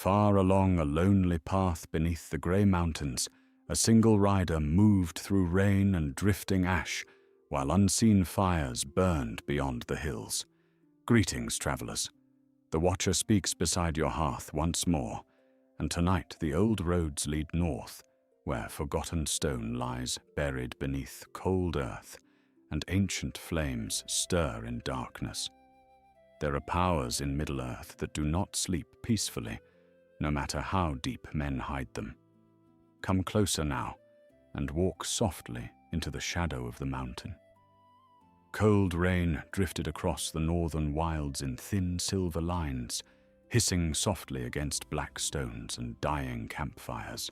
Far along a lonely path beneath the grey mountains, a single rider moved through rain and drifting ash, while unseen fires burned beyond the hills. Greetings, travellers. The Watcher speaks beside your hearth once more, and tonight the old roads lead north, where forgotten stone lies buried beneath cold earth, and ancient flames stir in darkness. There are powers in Middle-earth that do not sleep peacefully, no matter how deep men hide them. Come closer now, and walk softly into the shadow of the mountain. Cold rain drifted across the northern wilds in thin silver lines, hissing softly against black stones and dying campfires.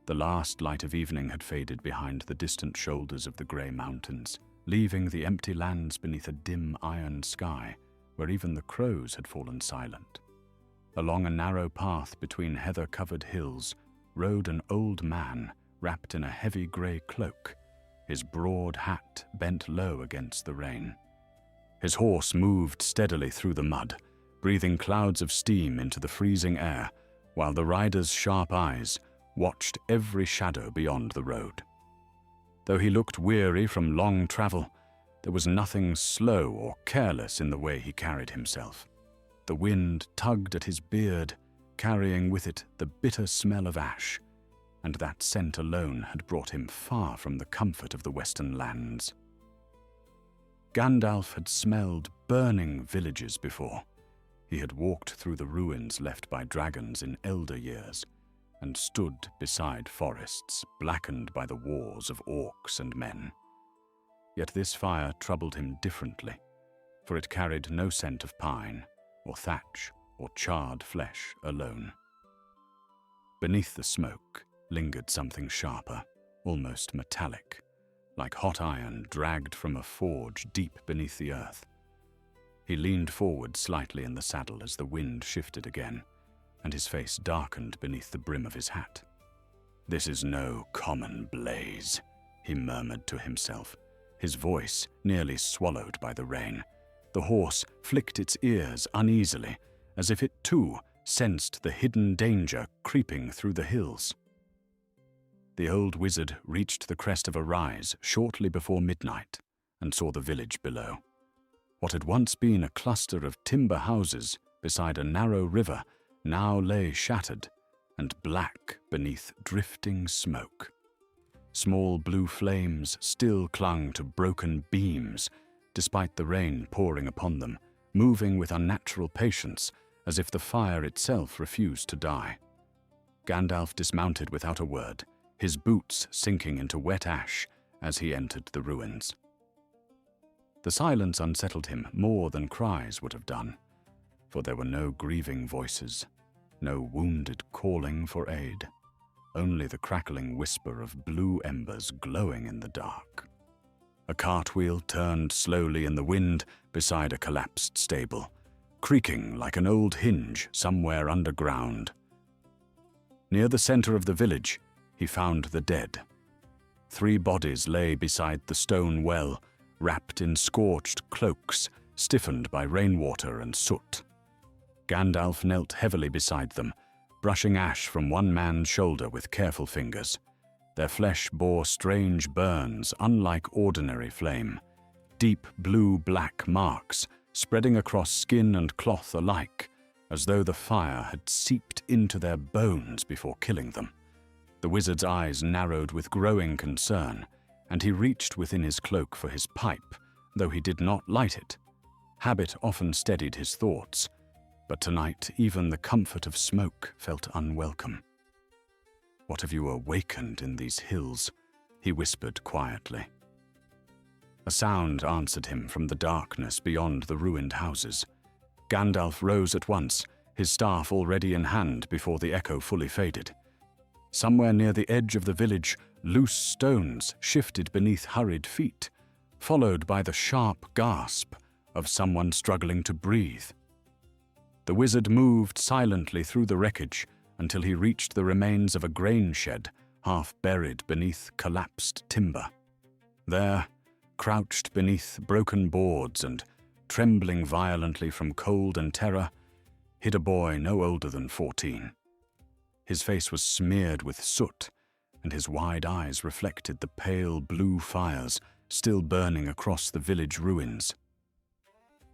The last light of evening had faded behind the distant shoulders of the grey mountains, leaving the empty lands beneath a dim iron sky, where even the crows had fallen silent. Along a narrow path between heather-covered hills rode an old man wrapped in a heavy grey cloak, his broad hat bent low against the rain. His horse moved steadily through the mud, breathing clouds of steam into the freezing air, while the rider's sharp eyes watched every shadow beyond the road. Though he looked weary from long travel, there was nothing slow or careless in the way he carried himself. The wind tugged at his beard, carrying with it the bitter smell of ash, and that scent alone had brought him far from the comfort of the western lands. Gandalf had smelled burning villages before. He had walked through the ruins left by dragons in elder years, and stood beside forests blackened by the wars of orcs and men. Yet this fire troubled him differently, for it carried no scent of pine, or thatch, or charred flesh alone. Beneath the smoke lingered something sharper, almost metallic, like hot iron dragged from a forge deep beneath the earth. He leaned forward slightly in the saddle as the wind shifted again, and his face darkened beneath the brim of his hat. "This is no common blaze," he murmured to himself, his voice nearly swallowed by the rain. The horse flicked its ears uneasily, as if it too sensed the hidden danger creeping through the hills. The old wizard reached the crest of a rise shortly before midnight and saw the village below. What had once been a cluster of timber houses beside a narrow river now lay shattered and black beneath drifting smoke. Small blue flames still clung to broken beams, despite the rain pouring upon them, moving with unnatural patience, as if the fire itself refused to die. Gandalf dismounted without a word, his boots sinking into wet ash as he entered the ruins. The silence unsettled him more than cries would have done, for there were no grieving voices, no wounded calling for aid, only the crackling whisper of blue embers glowing in the dark. A cartwheel turned slowly in the wind beside a collapsed stable, creaking like an old hinge somewhere underground. Near the center of the village, he found the dead. 3 bodies lay beside the stone well, wrapped in scorched cloaks, stiffened by rainwater and soot. Gandalf knelt heavily beside them, brushing ash from one man's shoulder with careful fingers. Their flesh bore strange burns, unlike ordinary flame, deep blue-black marks spreading across skin and cloth alike, as though the fire had seeped into their bones before killing them. The wizard's eyes narrowed with growing concern, and he reached within his cloak for his pipe, though he did not light it. Habit often steadied his thoughts, but tonight even the comfort of smoke felt unwelcome. "What have you awakened in these hills?" he whispered quietly. A sound answered him from the darkness beyond the ruined houses. Gandalf rose at once, his staff already in hand before the echo fully faded. Somewhere near the edge of the village, loose stones shifted beneath hurried feet, followed by the sharp gasp of someone struggling to breathe. The wizard moved silently through the wreckage until he reached the remains of a grain shed, half buried beneath collapsed timber. There, crouched beneath broken boards and trembling violently from cold and terror, hid a boy no older than 14. His face was smeared with soot, and his wide eyes reflected the pale blue fires still burning across the village ruins.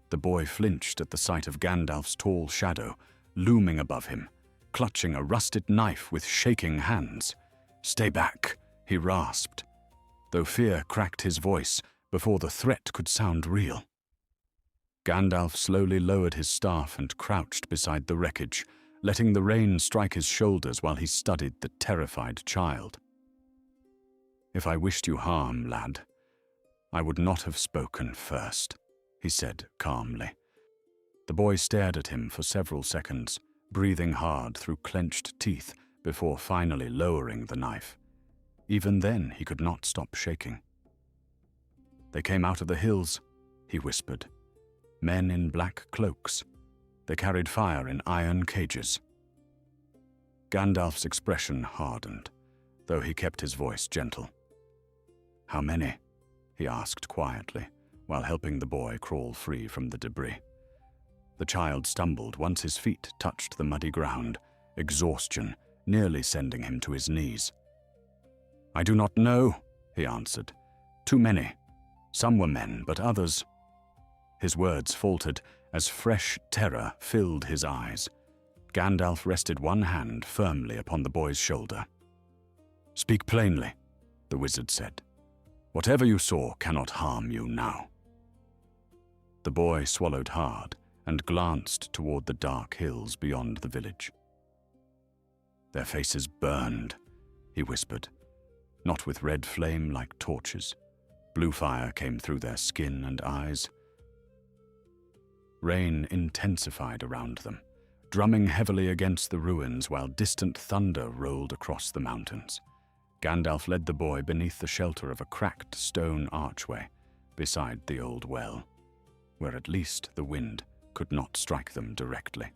The boy flinched at the sight of Gandalf's tall shadow, looming above him, clutching a rusted knife with shaking hands. "Stay back," he rasped, though fear cracked his voice before the threat could sound real. Gandalf slowly lowered his staff and crouched beside the wreckage, letting the rain strike his shoulders while he studied the terrified child. "If I wished you harm, lad, I would not have spoken first," he said calmly. The boy stared at him for several seconds, breathing hard through clenched teeth before finally lowering the knife. Even then, he could not stop shaking. "They came out of the hills," he whispered. "Men in black cloaks. They carried fire in iron cages." Gandalf's expression hardened, though he kept his voice gentle. "How many?" he asked quietly, while helping the boy crawl free from the debris. The child stumbled once his feet touched the muddy ground, exhaustion nearly sending him to his knees. "I do not know," he answered. "Too many. Some were men, but others—" His words faltered as fresh terror filled his eyes. Gandalf rested one hand firmly upon the boy's shoulder. "Speak plainly," the wizard said. "Whatever you saw cannot harm you now." The boy swallowed hard and glanced toward the dark hills beyond the village. "Their faces burned," he whispered, "not with red flame like torches. Blue fire came through their skin and eyes." Rain intensified around them, drumming heavily against the ruins while distant thunder rolled across the mountains. Gandalf led the boy beneath the shelter of a cracked stone archway beside the old well, where at least the wind could not strike them directly.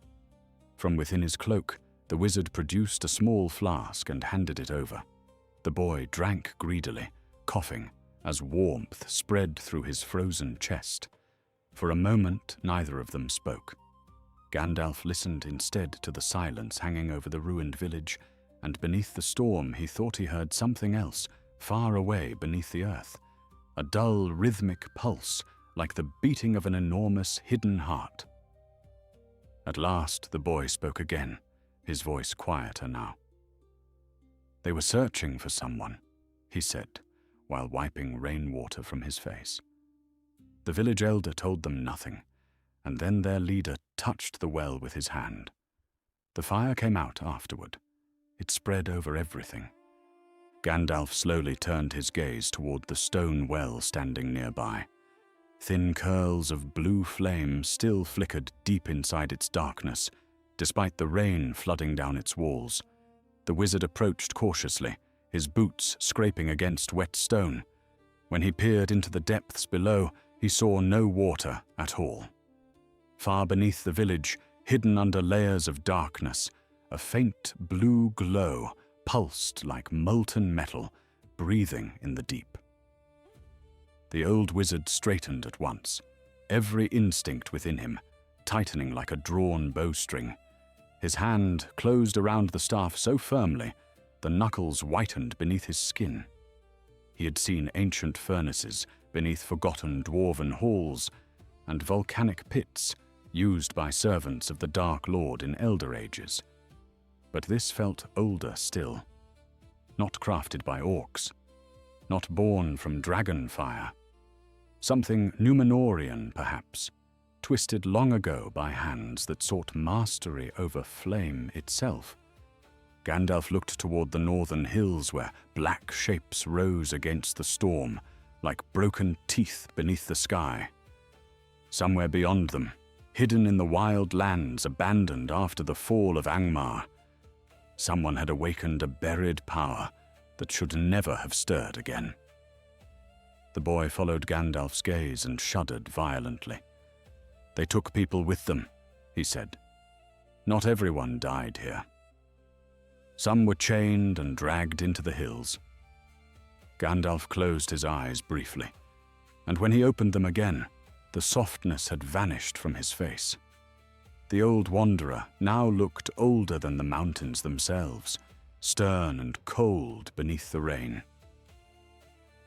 From within his cloak, the wizard produced a small flask and handed it over. The boy drank greedily, coughing as warmth spread through his frozen chest. For a moment, neither of them spoke. Gandalf listened instead to the silence hanging over the ruined village, and beneath the storm he thought he heard something else far away beneath the earth, a dull rhythmic pulse like the beating of an enormous hidden heart. At last the boy spoke again, his voice quieter now. "They were searching for someone," he said, while wiping rainwater from his face. "The village elder told them nothing, and then their leader touched the well with his hand. The fire came out afterward. It spread over everything." Gandalf slowly turned his gaze toward the stone well standing nearby. Thin curls of blue flame still flickered deep inside its darkness, despite the rain flooding down its walls. The wizard approached cautiously, his boots scraping against wet stone. When he peered into the depths below, he saw no water at all. Far beneath the village, hidden under layers of darkness, a faint blue glow pulsed like molten metal, breathing in the deep. The old wizard straightened at once, every instinct within him tightening like a drawn bowstring. His hand closed around the staff so firmly, the knuckles whitened beneath his skin. He had seen ancient furnaces beneath forgotten dwarven halls, and volcanic pits used by servants of the Dark Lord in elder ages. But this felt older still. Not crafted by orcs, not born from dragon fire. Something Númenórean, perhaps, twisted long ago by hands that sought mastery over flame itself. Gandalf looked toward the northern hills where black shapes rose against the storm, like broken teeth beneath the sky. Somewhere beyond them, hidden in the wild lands abandoned after the fall of Angmar, someone had awakened a buried power that should never have stirred again. The boy followed Gandalf's gaze and shuddered violently. "They took people with them," he said. "Not everyone died here. Some were chained and dragged into the hills." Gandalf closed his eyes briefly, and when he opened them again, the softness had vanished from his face. The old wanderer now looked older than the mountains themselves, stern and cold beneath the rain.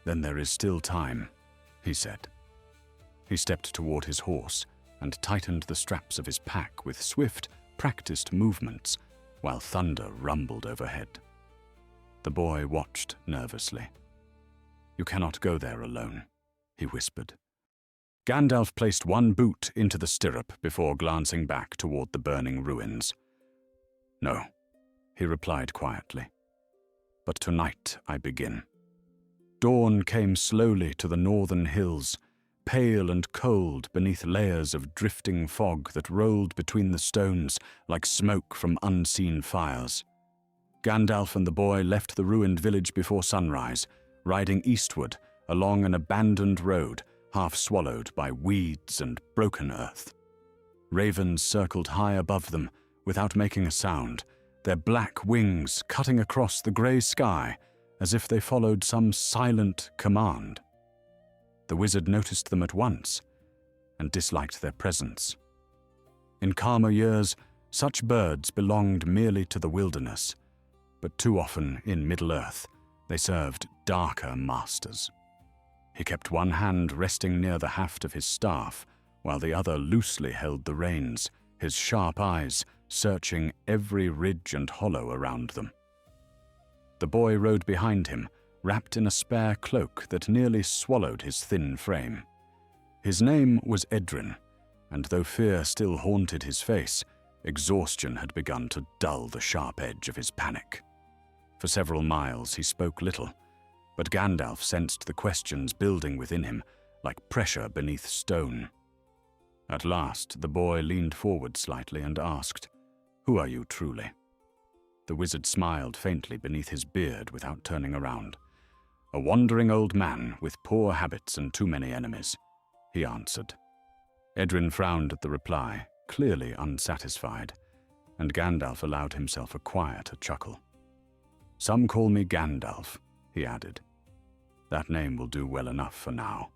"Then there is still time," he said. He stepped toward his horse and tightened the straps of his pack with swift, practiced movements while thunder rumbled overhead. The boy watched nervously. "You cannot go there alone," he whispered. Gandalf placed one boot into the stirrup before glancing back toward the burning ruins. "No," he replied quietly. "But tonight I begin." Dawn came slowly to the northern hills, pale and cold beneath layers of drifting fog that rolled between the stones like smoke from unseen fires. Gandalf and the boy left the ruined village before sunrise, riding eastward along an abandoned road half swallowed by weeds and broken earth. Ravens circled high above them without making a sound, their black wings cutting across the grey sky as if they followed some silent command. The wizard noticed them at once and disliked their presence. In calmer years, such birds belonged merely to the wilderness, but too often in Middle-earth they served darker masters. He kept one hand resting near the haft of his staff, while the other loosely held the reins, his sharp eyes searching every ridge and hollow around them. The boy rode behind him, wrapped in a spare cloak that nearly swallowed his thin frame. His name was Edrin, and though fear still haunted his face, exhaustion had begun to dull the sharp edge of his panic. For several miles he spoke little, but Gandalf sensed the questions building within him like pressure beneath stone. At last the boy leaned forward slightly and asked, "Who are you truly?" The wizard smiled faintly beneath his beard without turning around. "A wandering old man with poor habits and too many enemies," he answered. Edrin frowned at the reply, clearly unsatisfied, and Gandalf allowed himself a quieter chuckle. "Some call me Gandalf," he added. "That name will do well enough for now."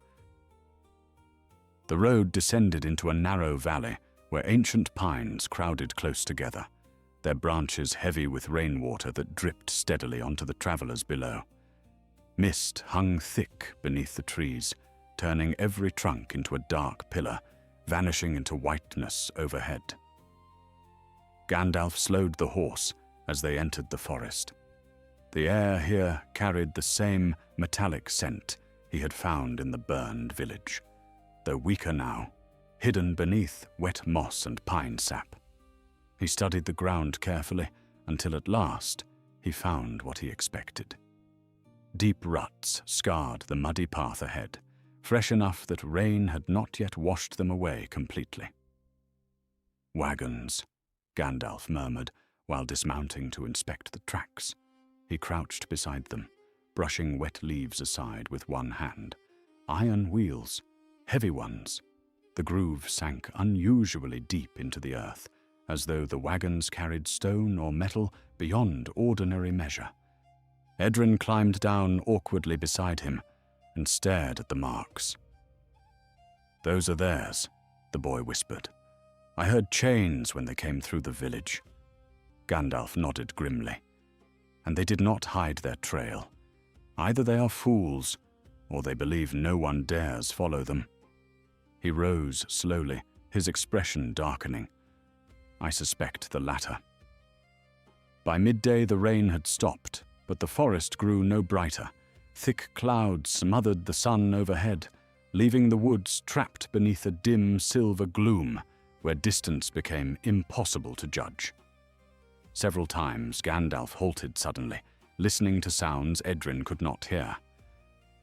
The road descended into a narrow valley where ancient pines crowded close together, their branches heavy with rainwater that dripped steadily onto the travelers below. Mist hung thick beneath the trees, turning every trunk into a dark pillar, vanishing into whiteness overhead. Gandalf slowed the horse as they entered the forest. The air here carried the same metallic scent he had found in the burned village, though weaker now, hidden beneath wet moss and pine sap. He studied the ground carefully until at last he found what he expected. Deep ruts scarred the muddy path ahead, fresh enough that rain had not yet washed them away completely. "Wagons," Gandalf murmured while dismounting to inspect the tracks. He crouched beside them, brushing wet leaves aside with one hand. Iron wheels, heavy ones. The groove sank unusually deep into the earth, as though the wagons carried stone or metal beyond ordinary measure. Edrin climbed down awkwardly beside him and stared at the marks. "Those are theirs," the boy whispered. "I heard chains when they came through the village." Gandalf nodded grimly. "And they did not hide their trail. Either they are fools, or they believe no one dares follow them." He rose slowly, his expression darkening. "I suspect the latter." By midday the rain had stopped, but the forest grew no brighter. Thick clouds smothered the sun overhead, leaving the woods trapped beneath a dim silver gloom where distance became impossible to judge. Several times Gandalf halted suddenly, listening to sounds Edrin could not hear.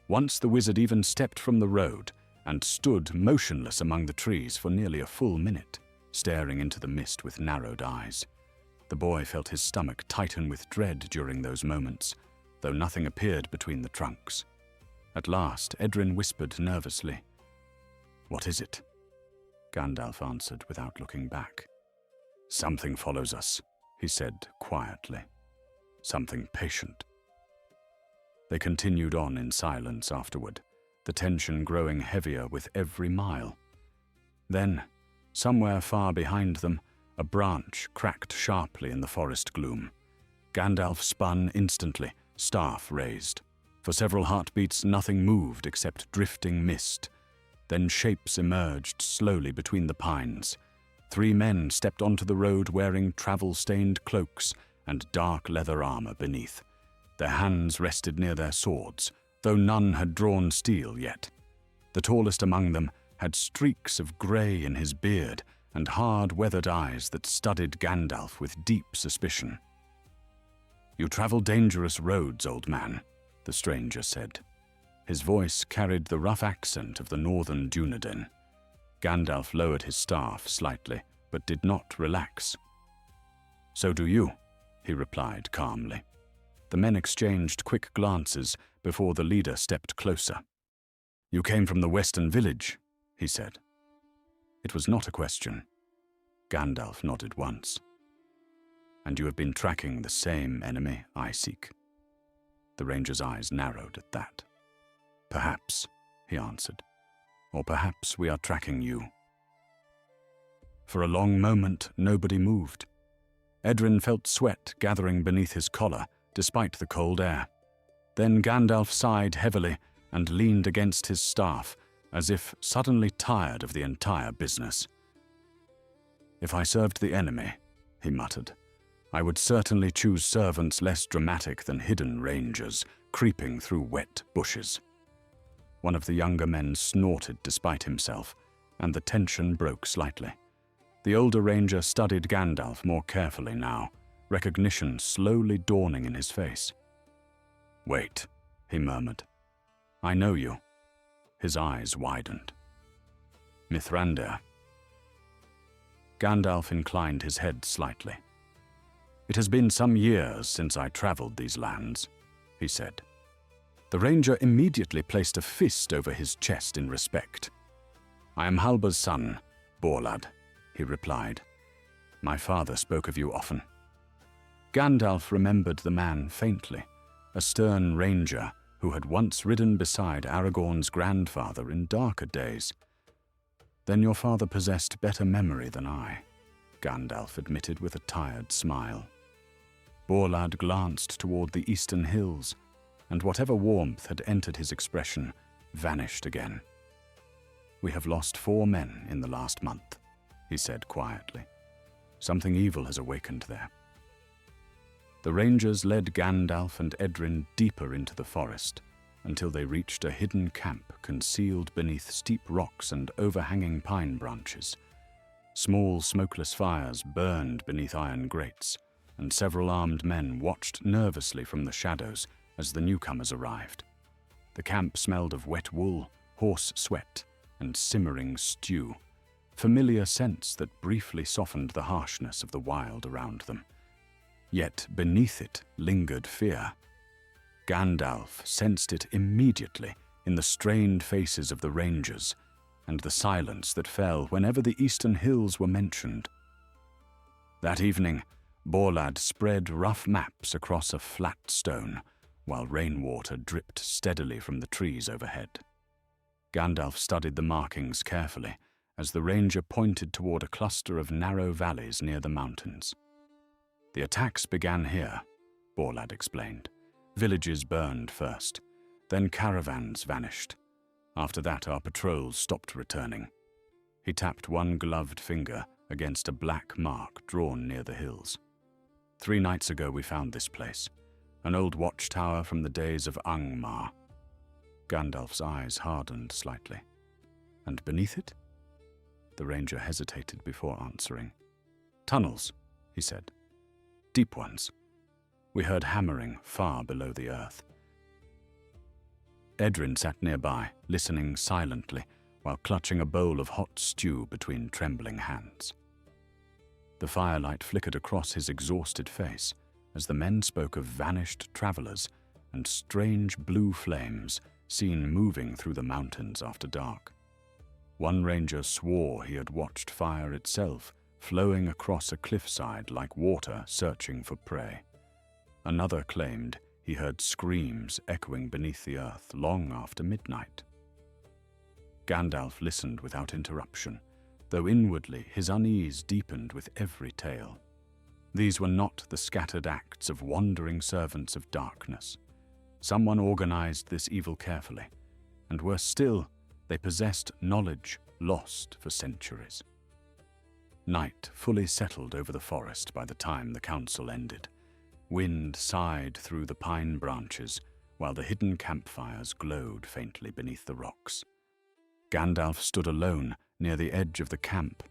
Once the wizard even stepped from the road and stood motionless among the trees for nearly a full minute, staring into the mist with narrowed eyes. The boy felt his stomach tighten with dread during those moments, though nothing appeared between the trunks. At last, Edrin whispered nervously, "What is it?" Gandalf answered without looking back. "Something follows us," he said quietly. "Something patient." They continued on in silence afterward, the tension growing heavier with every mile. Then, somewhere far behind them, A branch cracked sharply in the forest gloom. Gandalf spun instantly, staff raised. For several heartbeats, nothing moved except drifting mist. Then shapes emerged slowly between the pines. 3 men stepped onto the road wearing travel-stained cloaks and dark leather armor beneath. Their hands rested near their swords, though none had drawn steel yet. The tallest among them had streaks of grey in his beard and hard, weathered eyes that studied Gandalf with deep suspicion. "You travel dangerous roads, old man," the stranger said. His voice carried the rough accent of the northern Dunedain. Gandalf lowered his staff slightly, but did not relax. "So do you," he replied calmly. The men exchanged quick glances before the leader stepped closer. "You came from the western village," he said. It was not a question. Gandalf nodded once. "And you have been tracking the same enemy I seek." The ranger's eyes narrowed at that. "Perhaps," he answered. "Or perhaps we are tracking you." For a long moment, nobody moved. Edrin felt sweat gathering beneath his collar, despite the cold air. Then Gandalf sighed heavily and leaned against his staff, as if suddenly tired of the entire business. "If I served the enemy," he muttered, "I would certainly choose servants less dramatic than hidden rangers creeping through wet bushes." One of the younger men snorted despite himself, and the tension broke slightly. The older ranger studied Gandalf more carefully now, recognition slowly dawning in his face. "Wait," he murmured. "I know you." His eyes widened. "Mithrandir." Gandalf inclined his head slightly. "It has been some years since I traveled these lands," he said. The ranger immediately placed a fist over his chest in respect. "I am Halbar's son, Borlad," he replied. "My father spoke of you often." Gandalf remembered the man faintly, a stern ranger who had once ridden beside Aragorn's grandfather in darker days. "Then your father possessed better memory than I," Gandalf admitted with a tired smile. Borlad glanced toward the eastern hills, and whatever warmth had entered his expression vanished again. "We have lost 4 men in the last month," he said quietly. "Something evil has awakened there." The rangers led Gandalf and Edrin deeper into the forest until they reached a hidden camp concealed beneath steep rocks and overhanging pine branches. Small smokeless fires burned beneath iron grates, and several armed men watched nervously from the shadows as the newcomers arrived. The camp smelled of wet wool, horse sweat, and simmering stew, familiar scents that briefly softened the harshness of the wild around them. Yet beneath it lingered fear. Gandalf sensed it immediately in the strained faces of the rangers and the silence that fell whenever the eastern hills were mentioned. That evening, Borlad spread rough maps across a flat stone, while rainwater dripped steadily from the trees overhead. Gandalf studied the markings carefully as the ranger pointed toward a cluster of narrow valleys near the mountains. "The attacks began here," Borlad explained. "Villages burned first, then caravans vanished. After that, our patrols stopped returning." He tapped one gloved finger against a black mark drawn near the hills. "3 nights ago we found this place, an old watchtower from the days of Angmar." Gandalf's eyes hardened slightly. "And beneath it?" The ranger hesitated before answering. "Tunnels," he said. "Deep ones." We heard hammering far below the earth. Edrin sat nearby, listening silently, while clutching a bowl of hot stew between trembling hands. The firelight flickered across his exhausted face as the men spoke of vanished travelers and strange blue flames seen moving through the mountains after dark. One ranger swore he had watched fire itself flowing across a cliffside like water searching for prey. Another claimed he heard screams echoing beneath the earth long after midnight. Gandalf listened without interruption, though inwardly his unease deepened with every tale. These were not the scattered acts of wandering servants of darkness. Someone organized this evil carefully, and worse still, they possessed knowledge lost for centuries. Night fully settled over the forest by the time the council ended. Wind sighed through the pine branches, while the hidden campfires glowed faintly beneath the rocks. Gandalf stood alone near the edge of the camp,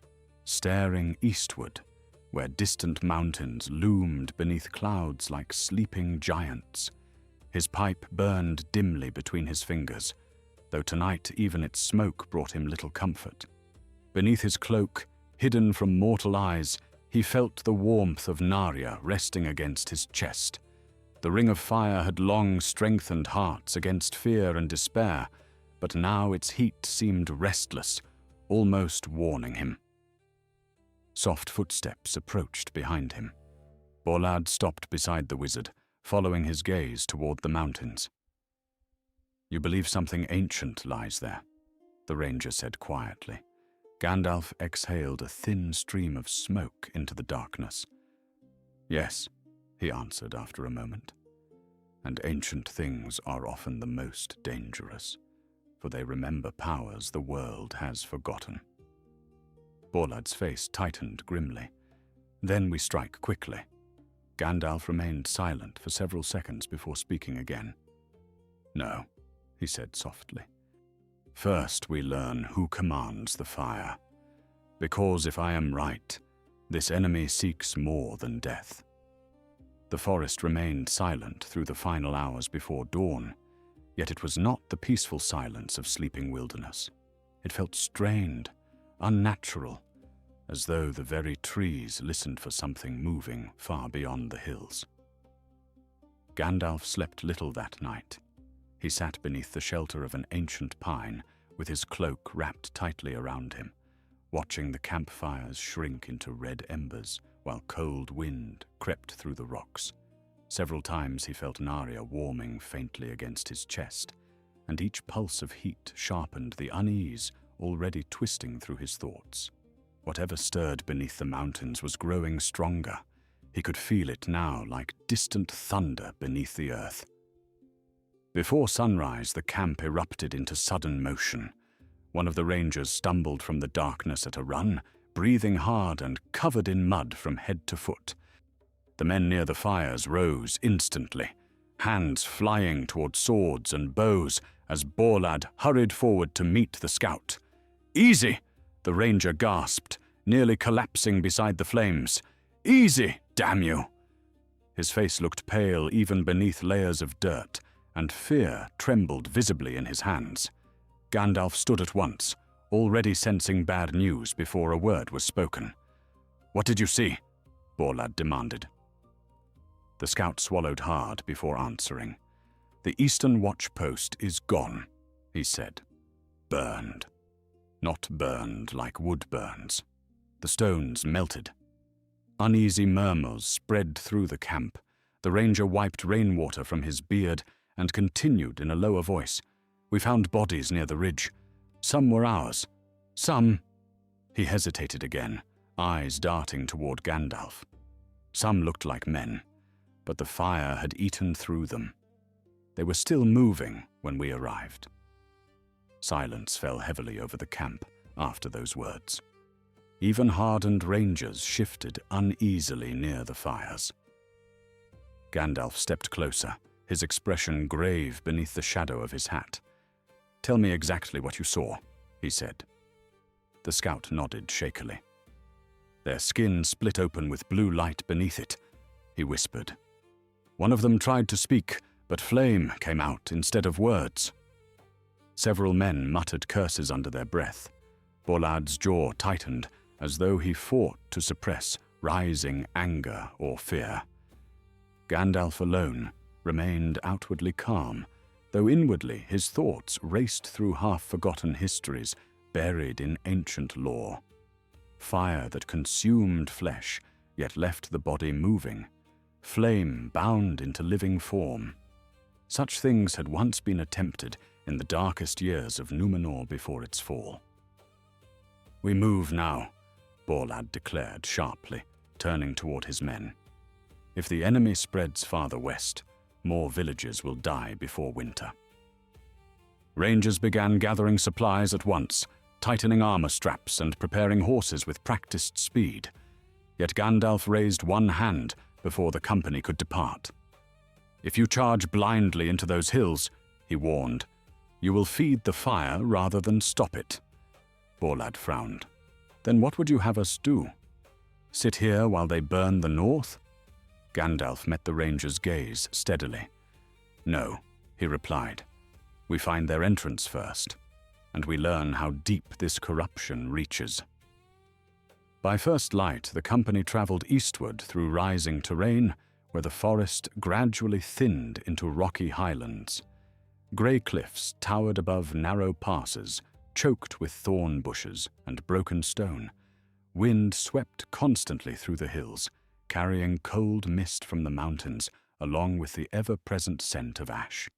staring eastward, where distant mountains loomed beneath clouds like sleeping giants. His pipe burned dimly between his fingers, though tonight even its smoke brought him little comfort. Beneath his cloak, hidden from mortal eyes, he felt the warmth of Narya resting against his chest. The ring of fire had long strengthened hearts against fear and despair, but now its heat seemed restless, almost warning him. Soft footsteps approached behind him. Borlad stopped beside the wizard, following his gaze toward the mountains. "You believe something ancient lies there," the ranger said quietly. Gandalf exhaled a thin stream of smoke into the darkness. "Yes," he answered after a moment. "And ancient things are often the most dangerous, for they remember powers the world has forgotten." Borlad's face tightened grimly. "Then we strike quickly." Gandalf remained silent for several seconds before speaking again. "No," he said softly. "First we learn who commands the fire. Because if I am right, this enemy seeks more than death." The forest remained silent through the final hours before dawn, yet it was not the peaceful silence of sleeping wilderness. It felt strained, unnatural, as though the very trees listened for something moving far beyond the hills. Gandalf slept little that night. He sat beneath the shelter of an ancient pine, with his cloak wrapped tightly around him, watching the campfires shrink into red embers while cold wind crept through the rocks. Several times he felt Narya warming faintly against his chest, and each pulse of heat sharpened the unease already twisting through his thoughts. Whatever stirred beneath the mountains was growing stronger. He could feel it now like distant thunder beneath the earth. Before sunrise, the camp erupted into sudden motion. One of the rangers stumbled from the darkness at a run, breathing hard and covered in mud from head to foot. The men near the fires rose instantly, hands flying toward swords and bows as Borlad hurried forward to meet the scout. "Easy!" the ranger gasped, nearly collapsing beside the flames. "Easy, damn you!" His face looked pale even beneath layers of dirt, and fear trembled visibly in his hands. Gandalf stood at once, already sensing bad news before a word was spoken. "What did you see?" Borlad demanded. The scout swallowed hard before answering. "The eastern watch post is gone," he said. "Burned. Not burned like wood burns. The stones melted." Uneasy murmurs spread through the camp. The ranger wiped rainwater from his beard and continued in a lower voice. "We found bodies near the ridge. Some were ours. Some—" He hesitated again, eyes darting toward Gandalf. "Some looked like men, but the fire had eaten through them. They were still moving when we arrived." Silence fell heavily over the camp after those words. Even hardened rangers shifted uneasily near the fires. Gandalf stepped closer, his expression grave beneath the shadow of his hat. "Tell me exactly what you saw," he said. The scout nodded shakily. "Their skin split open with blue light beneath it," he whispered. "One of them tried to speak, but flame came out instead of words." Several men muttered curses under their breath. Borlad's jaw tightened, as though he fought to suppress rising anger or fear. Gandalf alone remained outwardly calm, though inwardly his thoughts raced through half-forgotten histories buried in ancient lore. Fire that consumed flesh, yet left the body moving. Flame bound into living form. Such things had once been attempted in the darkest years of Númenor before its fall. "We move now," Borlad declared sharply, turning toward his men. "If the enemy spreads farther west, more villages will die before winter." Rangers began gathering supplies at once, tightening armor straps and preparing horses with practiced speed. Yet Gandalf raised one hand before the company could depart. "If you charge blindly into those hills," he warned, "you will feed the fire rather than stop it." Borlad frowned. "Then what would you have us do? Sit here while they burn the north?" Gandalf met the ranger's gaze steadily. "No," he replied. "We find their entrance first, and we learn how deep this corruption reaches." By first light, the company traveled eastward through rising terrain, where the forest gradually thinned into rocky highlands. Grey cliffs towered above narrow passes, choked with thorn bushes and broken stone. Wind swept constantly through the hills, carrying cold mist from the mountains, along with the ever-present scent of ash.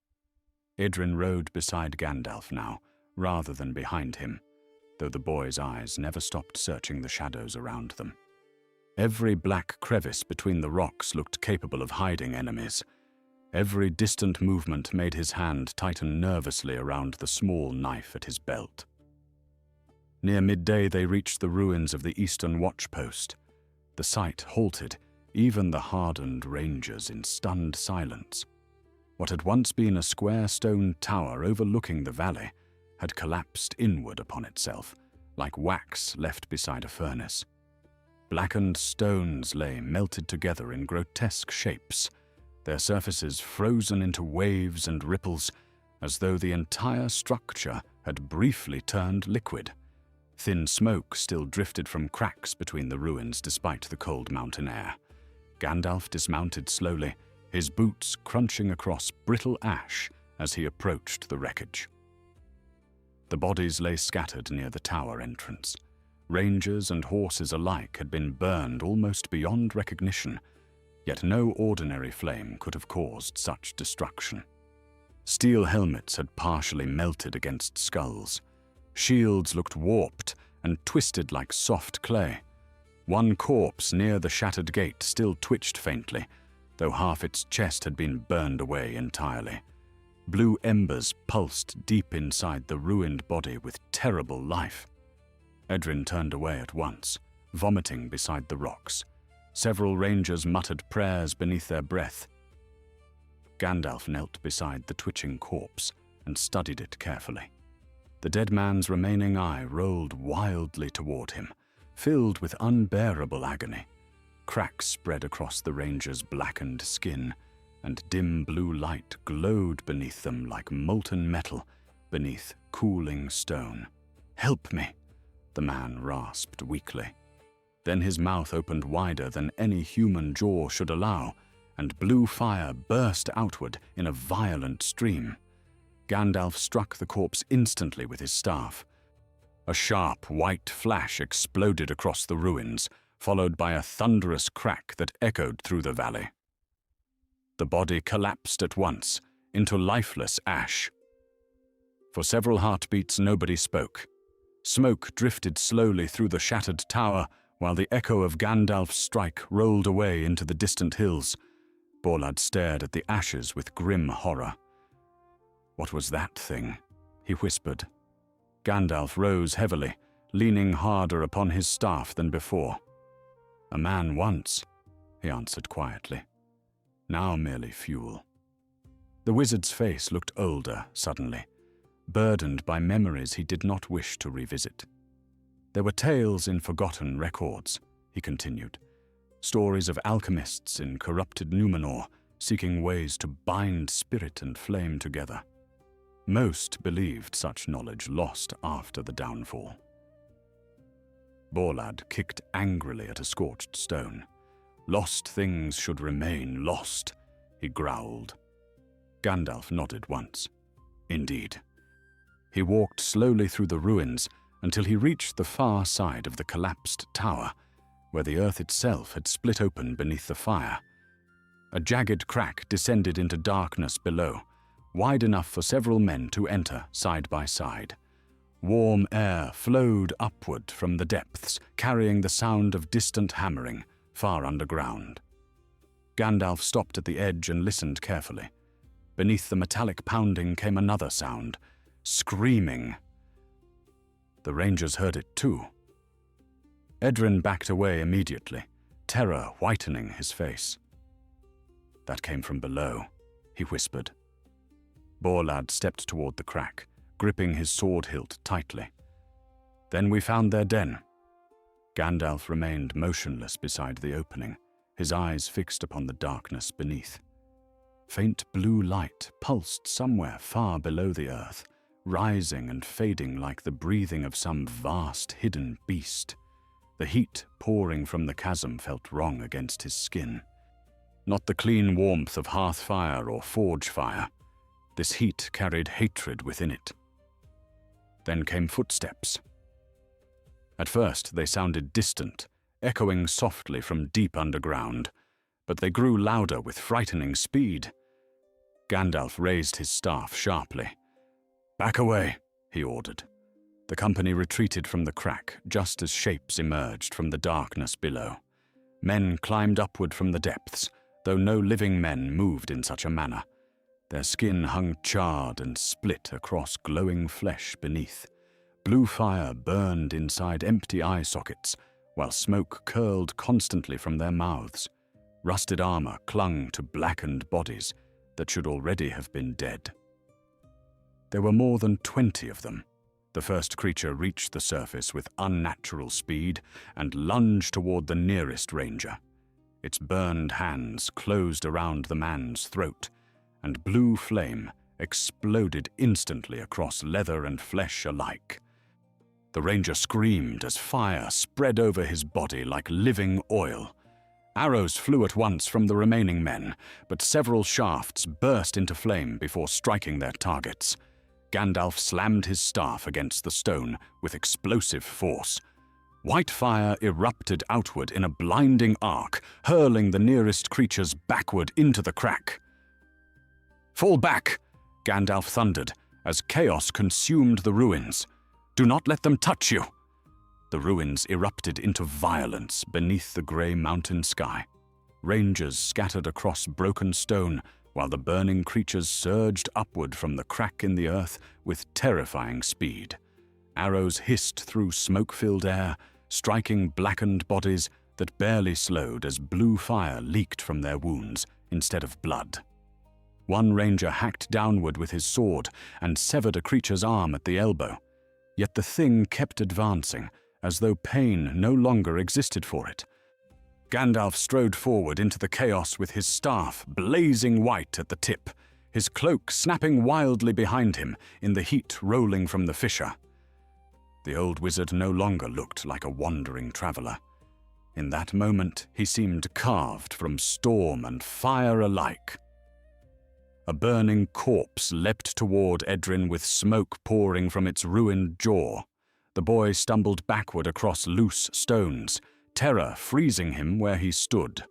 Edrin rode beside Gandalf now, rather than behind him, though the boy's eyes never stopped searching the shadows around them. Every black crevice between the rocks looked capable of hiding enemies. Every distant movement made his hand tighten nervously around the small knife at his belt. Near midday they reached the ruins of the eastern watchpost. The sight halted even the hardened rangers in stunned silence. What had once been a square stone tower overlooking the valley had collapsed inward upon itself, like wax left beside a furnace. Blackened stones lay melted together in grotesque shapes, their surfaces frozen into waves and ripples, as though the entire structure had briefly turned liquid. Thin smoke still drifted from cracks between the ruins despite the cold mountain air. Gandalf dismounted slowly, his boots crunching across brittle ash as he approached the wreckage. The bodies lay scattered near the tower entrance. Rangers and horses alike had been burned almost beyond recognition, yet no ordinary flame could have caused such destruction. Steel helmets had partially melted against skulls. Shields looked warped and twisted like soft clay. One corpse near the shattered gate still twitched faintly, though half its chest had been burned away entirely. Blue embers pulsed deep inside the ruined body with terrible life. Edrin turned away at once, vomiting beside the rocks. Several rangers muttered prayers beneath their breath. Gandalf knelt beside the twitching corpse and studied it carefully. The dead man's remaining eye rolled wildly toward him, filled with unbearable agony. Cracks spread across the ranger's blackened skin, and dim blue light glowed beneath them like molten metal beneath cooling stone. "Help me," the man rasped weakly. Then his mouth opened wider than any human jaw should allow, and blue fire burst outward in a violent stream. Gandalf struck the corpse instantly with his staff. A sharp white flash exploded across the ruins, followed by a thunderous crack that echoed through the valley. The body collapsed at once, into lifeless ash. For several heartbeats nobody spoke. Smoke drifted slowly through the shattered tower, while the echo of Gandalf's strike rolled away into the distant hills. Borlad stared at the ashes with grim horror. "What was that thing?" he whispered. Gandalf rose heavily, leaning harder upon his staff than before. "A man once," he answered quietly. "Now merely fuel." The wizard's face looked older suddenly, burdened by memories he did not wish to revisit. "There were tales in forgotten records," he continued. "Stories of alchemists in corrupted Numenor seeking ways to bind spirit and flame together. Most believed such knowledge lost after the downfall." Borlad kicked angrily at a scorched stone. "Lost things should remain lost," he growled. Gandalf nodded once. "Indeed." He walked slowly through the ruins until he reached the far side of the collapsed tower, where the earth itself had split open beneath the fire. A jagged crack descended into darkness below, wide enough for several men to enter side by side. Warm air flowed upward from the depths, carrying the sound of distant hammering far underground. Gandalf stopped at the edge and listened carefully. Beneath the metallic pounding came another sound, screaming. The rangers heard it too. Edrin backed away immediately, terror whitening his face. "That came from below," he whispered. Borlad stepped toward the crack, gripping his sword hilt tightly. "Then we found their den." Gandalf remained motionless beside the opening, his eyes fixed upon the darkness beneath. Faint blue light pulsed somewhere far below the earth, rising and fading like the breathing of some vast hidden beast. The heat pouring from the chasm felt wrong against his skin. Not the clean warmth of hearth fire or forge fire. This heat carried hatred within it. Then came footsteps. At first they sounded distant, echoing softly from deep underground, but they grew louder with frightening speed. Gandalf raised his staff sharply. "Back away," he ordered. The company retreated from the crack just as shapes emerged from the darkness below. Men climbed upward from the depths, though no living men moved in such a manner. Their skin hung charred and split across glowing flesh beneath. Blue fire burned inside empty eye sockets, while smoke curled constantly from their mouths. Rusted armor clung to blackened bodies that should already have been dead. There were more than 20 of them. The first creature reached the surface with unnatural speed and lunged toward the nearest ranger. Its burned hands closed around the man's throat, and blue flame exploded instantly across leather and flesh alike. The ranger screamed as fire spread over his body like living oil. Arrows flew at once from the remaining men, but several shafts burst into flame before striking their targets. Gandalf slammed his staff against the stone with explosive force. White fire erupted outward in a blinding arc, hurling the nearest creatures backward into the crack. "Fall back!" Gandalf thundered, as chaos consumed the ruins. "Do not let them touch you!" The ruins erupted into violence beneath the grey mountain sky. Rangers scattered across broken stone, while the burning creatures surged upward from the crack in the earth with terrifying speed. Arrows hissed through smoke-filled air, striking blackened bodies that barely slowed as blue fire leaked from their wounds instead of blood. One ranger hacked downward with his sword and severed a creature's arm at the elbow. Yet the thing kept advancing, as though pain no longer existed for it. Gandalf strode forward into the chaos with his staff blazing white at the tip, his cloak snapping wildly behind him in the heat rolling from the fissure. The old wizard no longer looked like a wandering traveler. In that moment, he seemed carved from storm and fire alike. A burning corpse leapt toward Edrin with smoke pouring from its ruined jaw. The boy stumbled backward across loose stones, terror freezing him where he stood.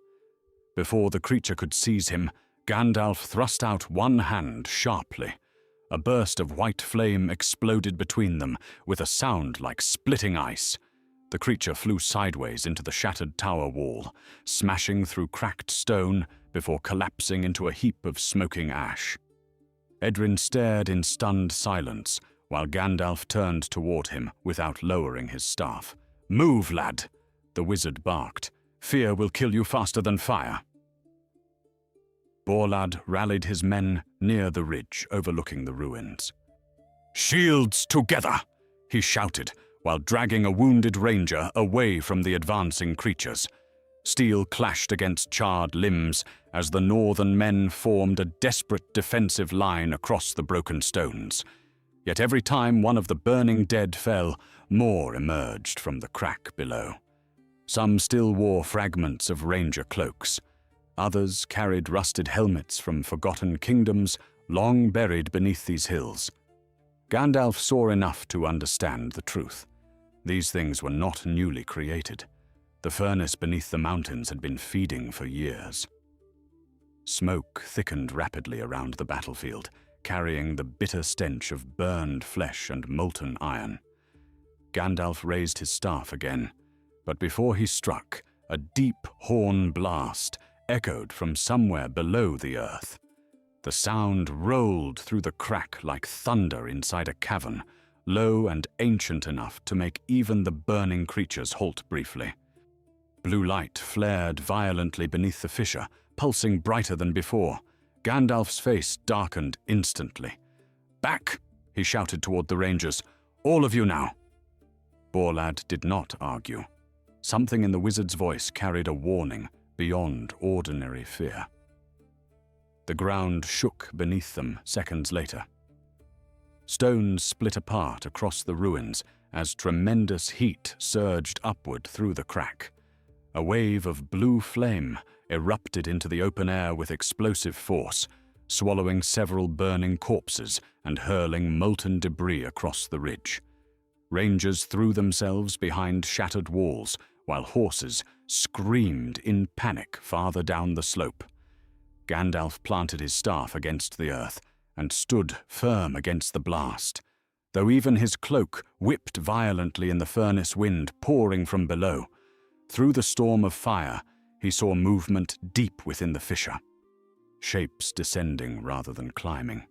Before the creature could seize him, Gandalf thrust out one hand sharply. A burst of white flame exploded between them, with a sound like splitting ice. The creature flew sideways into the shattered tower wall, smashing through cracked stone before collapsing into a heap of smoking ash. Edrin stared in stunned silence, while Gandalf turned toward him without lowering his staff. "Move, lad!" the wizard barked. "Fear will kill you faster than fire." Borlad rallied his men near the ridge overlooking the ruins. "Shields together!" he shouted, while dragging a wounded ranger away from the advancing creatures. Steel clashed against charred limbs as the northern men formed a desperate defensive line across the broken stones. Yet every time one of the burning dead fell, more emerged from the crack below. Some still wore fragments of ranger cloaks. Others carried rusted helmets from forgotten kingdoms long buried beneath these hills. Gandalf saw enough to understand the truth. These things were not newly created. The furnace beneath the mountains had been feeding for years. Smoke thickened rapidly around the battlefield, carrying the bitter stench of burned flesh and molten iron. Gandalf raised his staff again, but before he struck, a deep horn blast echoed from somewhere below the earth. The sound rolled through the crack like thunder inside a cavern, low and ancient enough to make even the burning creatures halt briefly. Blue light flared violently beneath the fissure, pulsing brighter than before. Gandalf's face darkened instantly. "Back!" he shouted toward the rangers. "All of you now!" Borlad did not argue. Something in the wizard's voice carried a warning beyond ordinary fear. The ground shook beneath them seconds later. Stones split apart across the ruins as tremendous heat surged upward through the crack. A wave of blue flame erupted into the open air with explosive force, swallowing several burning corpses and hurling molten debris across the ridge. Rangers threw themselves behind shattered walls, while horses screamed in panic farther down the slope. Gandalf planted his staff against the earth and stood firm against the blast, though even his cloak whipped violently in the furnace wind pouring from below. Through the storm of fire, he saw movement deep within the fissure, shapes descending rather than climbing.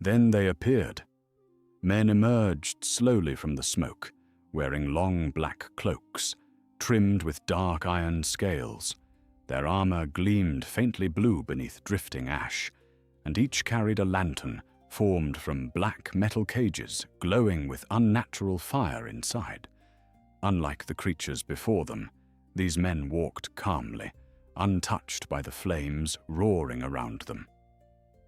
Then they appeared. Men emerged slowly from the smoke, wearing long black cloaks, trimmed with dark iron scales. Their armor gleamed faintly blue beneath drifting ash, and each carried a lantern formed from black metal cages glowing with unnatural fire inside. Unlike the creatures before them, these men walked calmly, untouched by the flames roaring around them.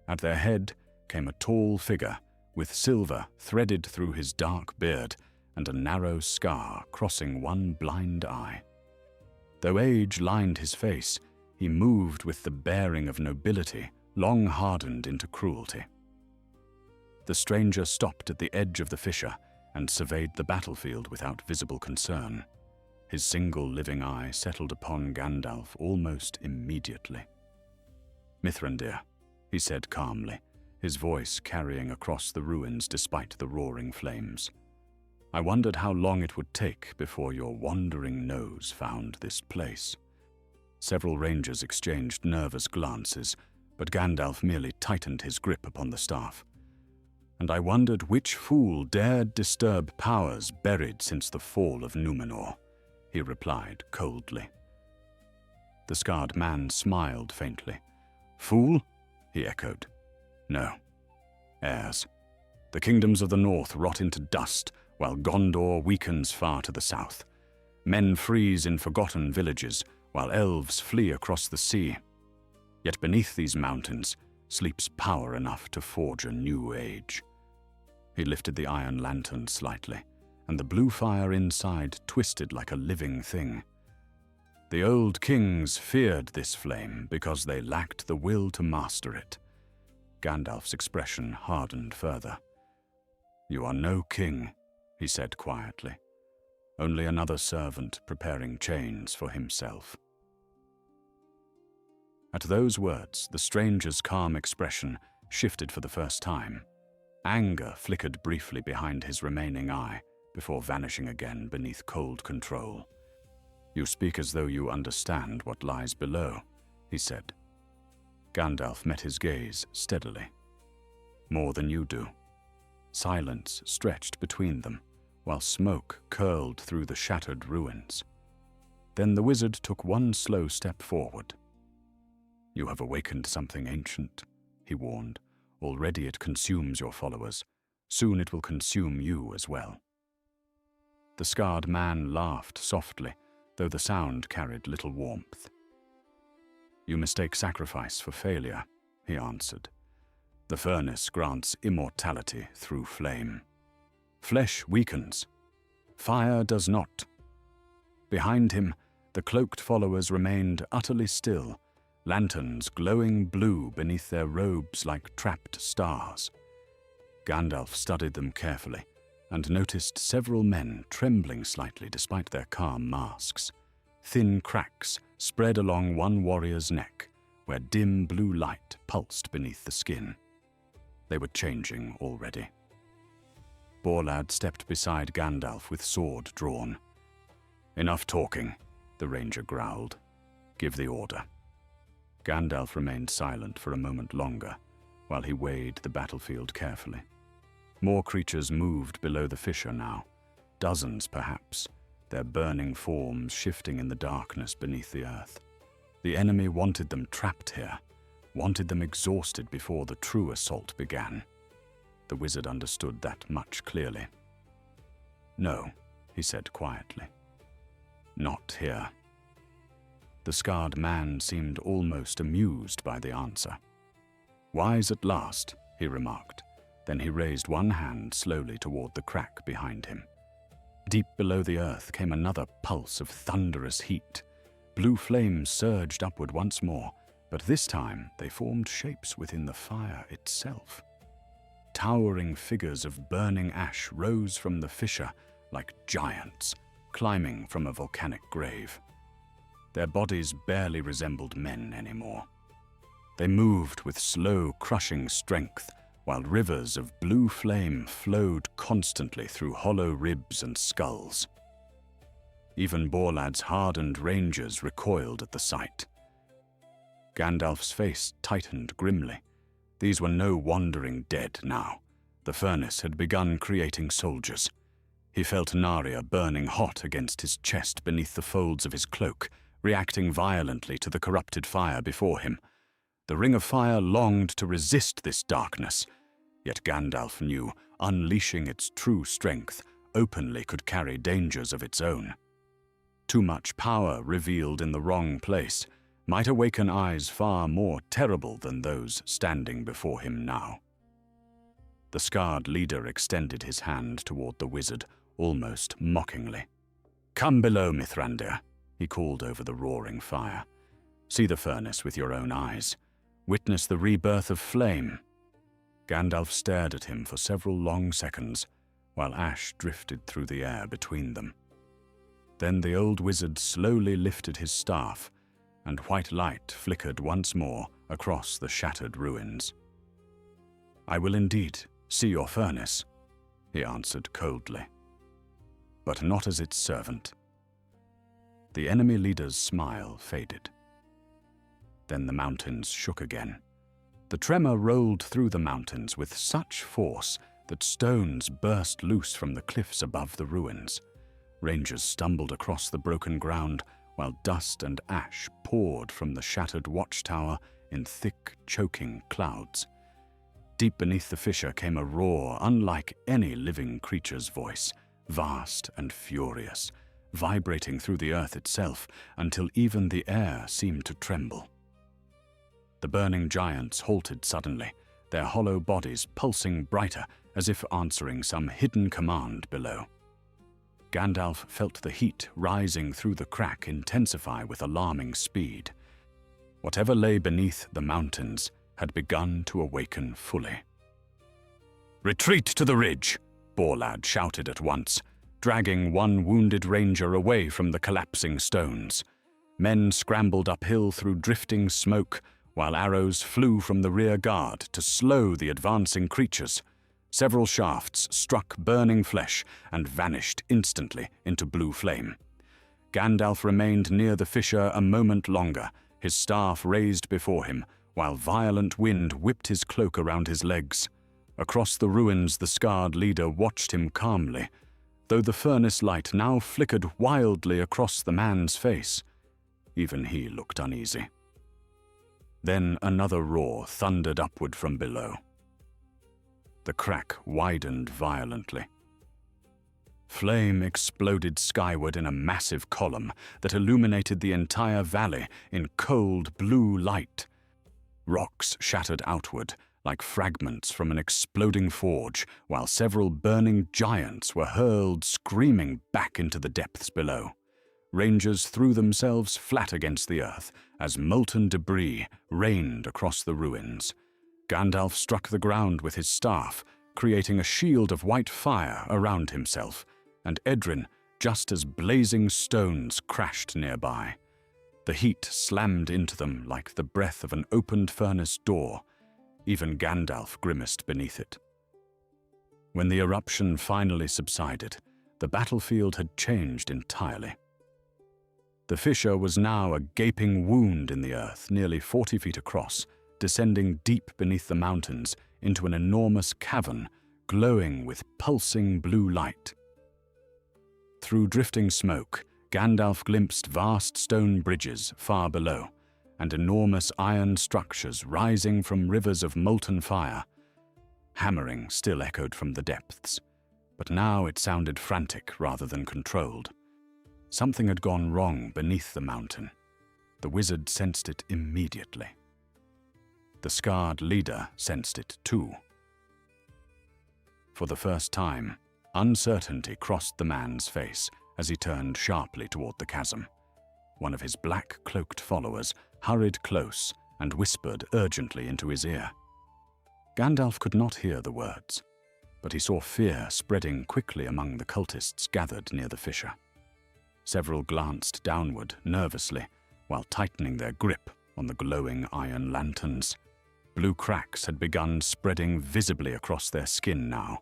At their head came a tall figure, with silver threaded through his dark beard and a narrow scar crossing one blind eye. Though age lined his face, he moved with the bearing of nobility, long hardened into cruelty. The stranger stopped at the edge of the fissure and surveyed the battlefield without visible concern. His single living eye settled upon Gandalf almost immediately. "Mithrandir," he said calmly, his voice carrying across the ruins despite the roaring flames. "I wondered how long it would take before your wandering nose found this place." Several rangers exchanged nervous glances, but Gandalf merely tightened his grip upon the staff. "And I wondered which fool dared disturb powers buried since the fall of Númenor," he replied coldly. The scarred man smiled faintly. "Fool?" he echoed. "No. Heirs. The kingdoms of the north rot into dust, while Gondor weakens far to the south. Men freeze in forgotten villages, while elves flee across the sea. Yet beneath these mountains sleeps power enough to forge a new age." He lifted the iron lantern slightly, and the blue fire inside twisted like a living thing. The old kings feared this flame because they lacked the will to master it. Gandalf's expression hardened further. "You are no king," he said quietly. "Only another servant preparing chains for himself." At those words, the stranger's calm expression shifted for the first time. Anger flickered briefly behind his remaining eye, before vanishing again beneath cold control. "You speak as though you understand what lies below," he said. Gandalf met his gaze steadily. "More than you do." Silence stretched between them, while smoke curled through the shattered ruins. Then the wizard took one slow step forward. "You have awakened something ancient," he warned. "Already it consumes your followers. Soon it will consume you as well." The scarred man laughed softly, though the sound carried little warmth. "You mistake sacrifice for failure," he answered. "The furnace grants immortality through flame. Flesh weakens. Fire does not." Behind him, the cloaked followers remained utterly still, lanterns glowing blue beneath their robes like trapped stars. Gandalf studied them carefully and noticed several men trembling slightly despite their calm masks. Thin cracks spread along one warrior's neck, where dim blue light pulsed beneath the skin. They were changing already. Borlad stepped beside Gandalf with sword drawn. "Enough talking," the ranger growled. "Give the order." Gandalf remained silent for a moment longer, while he weighed the battlefield carefully. More creatures moved below the fissure now, dozens perhaps, their burning forms shifting in the darkness beneath the earth. The enemy wanted them trapped here, wanted them exhausted before the true assault began. The wizard understood that much clearly. "No," he said quietly. "Not here." The scarred man seemed almost amused by the answer. "Wise at last," he remarked. Then he raised one hand slowly toward the crack behind him. Deep below the earth came another pulse of thunderous heat. Blue flames surged upward once more, but this time they formed shapes within the fire itself. Towering figures of burning ash rose from the fissure like giants, climbing from a volcanic grave. Their bodies barely resembled men anymore. They moved with slow, crushing strength, while rivers of blue flame flowed constantly through hollow ribs and skulls. Even Borlad's hardened rangers recoiled at the sight. Gandalf's face tightened grimly. These were no wandering dead now. The furnace had begun creating soldiers. He felt Narya burning hot against his chest beneath the folds of his cloak, reacting violently to the corrupted fire before him. The Ring of Fire longed to resist this darkness, yet Gandalf knew unleashing its true strength openly could carry dangers of its own. Too much power revealed in the wrong place might awaken eyes far more terrible than those standing before him now. The scarred leader extended his hand toward the wizard, almost mockingly. "Come below, Mithrandir," he called over the roaring fire. "See the furnace with your own eyes. Witness the rebirth of flame." Gandalf stared at him for several long seconds, while ash drifted through the air between them. Then the old wizard slowly lifted his staff, and white light flickered once more across the shattered ruins. "I will indeed see your furnace," he answered coldly, "but not as its servant." The enemy leader's smile faded. Then the mountains shook again. The tremor rolled through the mountains with such force that stones burst loose from the cliffs above the ruins. Rangers stumbled across the broken ground, while dust and ash poured from the shattered watchtower in thick, choking clouds. Deep beneath the fissure came a roar unlike any living creature's voice, vast and furious, vibrating through the earth itself until even the air seemed to tremble. The burning giants halted suddenly, their hollow bodies pulsing brighter as if answering some hidden command below. Gandalf felt the heat rising through the crack intensify with alarming speed. Whatever lay beneath the mountains had begun to awaken fully. "Retreat to the ridge!" Borlad shouted at once, dragging one wounded ranger away from the collapsing stones. Men scrambled uphill through drifting smoke, while arrows flew from the rear guard to slow the advancing creatures. Several shafts struck burning flesh and vanished instantly into blue flame. Gandalf remained near the fissure a moment longer, his staff raised before him, while violent wind whipped his cloak around his legs. Across the ruins, the scarred leader watched him calmly, though the furnace light now flickered wildly across the man's face. Even he looked uneasy. Then another roar thundered upward from below. The crack widened violently. Flame exploded skyward in a massive column that illuminated the entire valley in cold blue light. Rocks shattered outward like fragments from an exploding forge, while several burning giants were hurled screaming back into the depths below. Rangers threw themselves flat against the earth as molten debris rained across the ruins. Gandalf struck the ground with his staff, creating a shield of white fire around himself, and Edrin, just as blazing stones crashed nearby. The heat slammed into them like the breath of an opened furnace door. Even Gandalf grimaced beneath it. When the eruption finally subsided, the battlefield had changed entirely. The fissure was now a gaping wound in the earth, nearly 40 feet across, descending deep beneath the mountains into an enormous cavern glowing with pulsing blue light. Through drifting smoke, Gandalf glimpsed vast stone bridges far below, and enormous iron structures rising from rivers of molten fire. Hammering still echoed from the depths, but now it sounded frantic rather than controlled. Something had gone wrong beneath the mountain. The wizard sensed it immediately. The scarred leader sensed it too. For the first time, uncertainty crossed the man's face as he turned sharply toward the chasm. One of his black-cloaked followers hurried close and whispered urgently into his ear. Gandalf could not hear the words, but he saw fear spreading quickly among the cultists gathered near the fissure. Several glanced downward nervously while tightening their grip on the glowing iron lanterns. Blue cracks had begun spreading visibly across their skin now,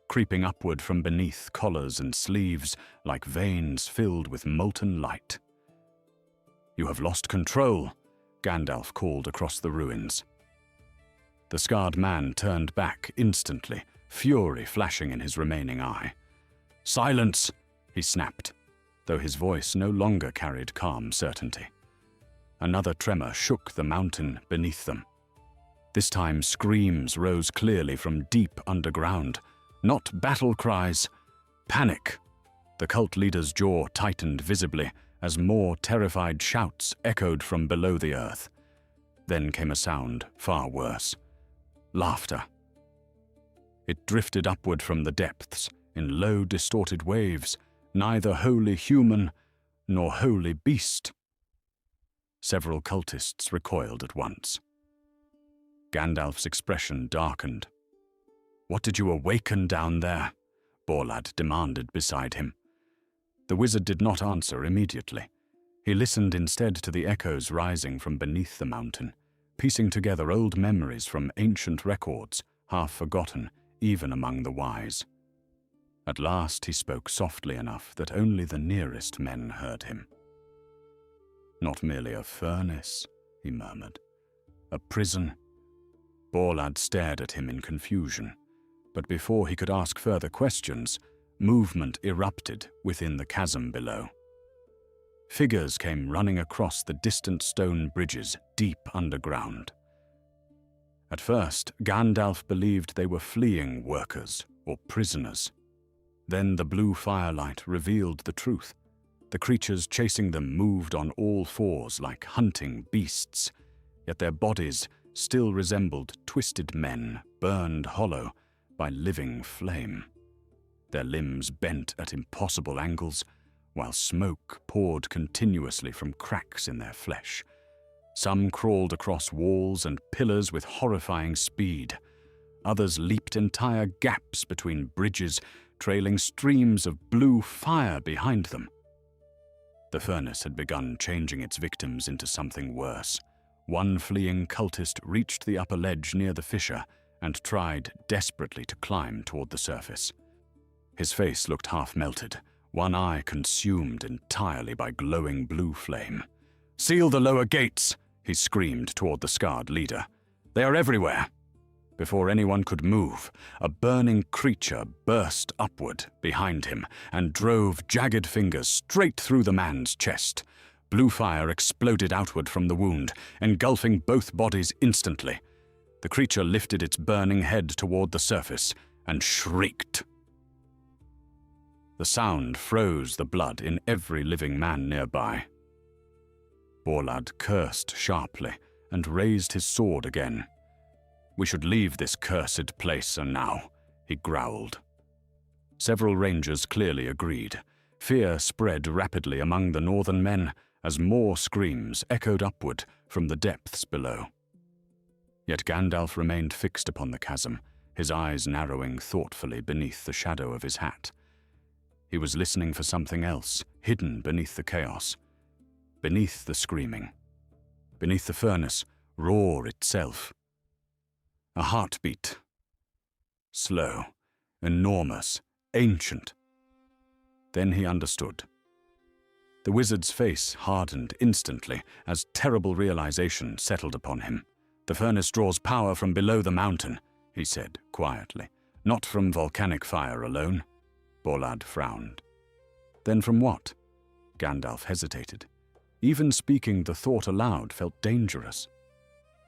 creeping upward from beneath collars and sleeves like veins filled with molten light. "You have lost control," Gandalf called across the ruins. The scarred man turned back instantly, fury flashing in his remaining eye. "Silence!" he snapped, though his voice no longer carried calm certainty. Another tremor shook the mountain beneath them. This time screams rose clearly from deep underground, not battle cries, panic. The cult leader's jaw tightened visibly as more terrified shouts echoed from below the earth. Then came a sound far worse: laughter. It drifted upward from the depths in low, distorted waves, neither wholly human nor wholly beast. Several cultists recoiled at once. Gandalf's expression darkened. "What did you awaken down there?" Borlad demanded beside him. The wizard did not answer immediately. He listened instead to the echoes rising from beneath the mountain, piecing together old memories from ancient records, half forgotten even among the wise. At last he spoke softly enough that only the nearest men heard him. "Not merely a furnace," he murmured. "A prison." Borlad stared at him in confusion, but before he could ask further questions, movement erupted within the chasm below. Figures came running across the distant stone bridges deep underground. At first, Gandalf believed they were fleeing workers or prisoners. Then the blue firelight revealed the truth. The creatures chasing them moved on all fours like hunting beasts, yet their bodies still resembled twisted men burned hollow by living flame. Their limbs bent at impossible angles, while smoke poured continuously from cracks in their flesh. Some crawled across walls and pillars with horrifying speed. Others leaped entire gaps between bridges, trailing streams of blue fire behind them. The furnace had begun changing its victims into something worse. One fleeing cultist reached the upper ledge near the fissure and tried desperately to climb toward the surface. His face looked half-melted, one eye consumed entirely by glowing blue flame. "Seal the lower gates!" he screamed toward the scarred leader. "They are everywhere!" Before anyone could move, a burning creature burst upward behind him and drove jagged fingers straight through the man's chest. Blue fire exploded outward from the wound, engulfing both bodies instantly. The creature lifted its burning head toward the surface and shrieked. The sound froze the blood in every living man nearby. Borlad cursed sharply and raised his sword again. "We should leave this cursed place now," he growled. Several rangers clearly agreed. Fear spread rapidly among the northern men as more screams echoed upward from the depths below. Yet Gandalf remained fixed upon the chasm, his eyes narrowing thoughtfully beneath the shadow of his hat. He was listening for something else, hidden beneath the chaos. Beneath the screaming. Beneath the furnace, roar itself. A heartbeat. Slow, enormous, ancient. Then he understood. The wizard's face hardened instantly as terrible realization settled upon him. "The furnace draws power from below the mountain," he said quietly. "Not from volcanic fire alone." Borlad frowned. "Then from what?" Gandalf hesitated. Even speaking the thought aloud felt dangerous.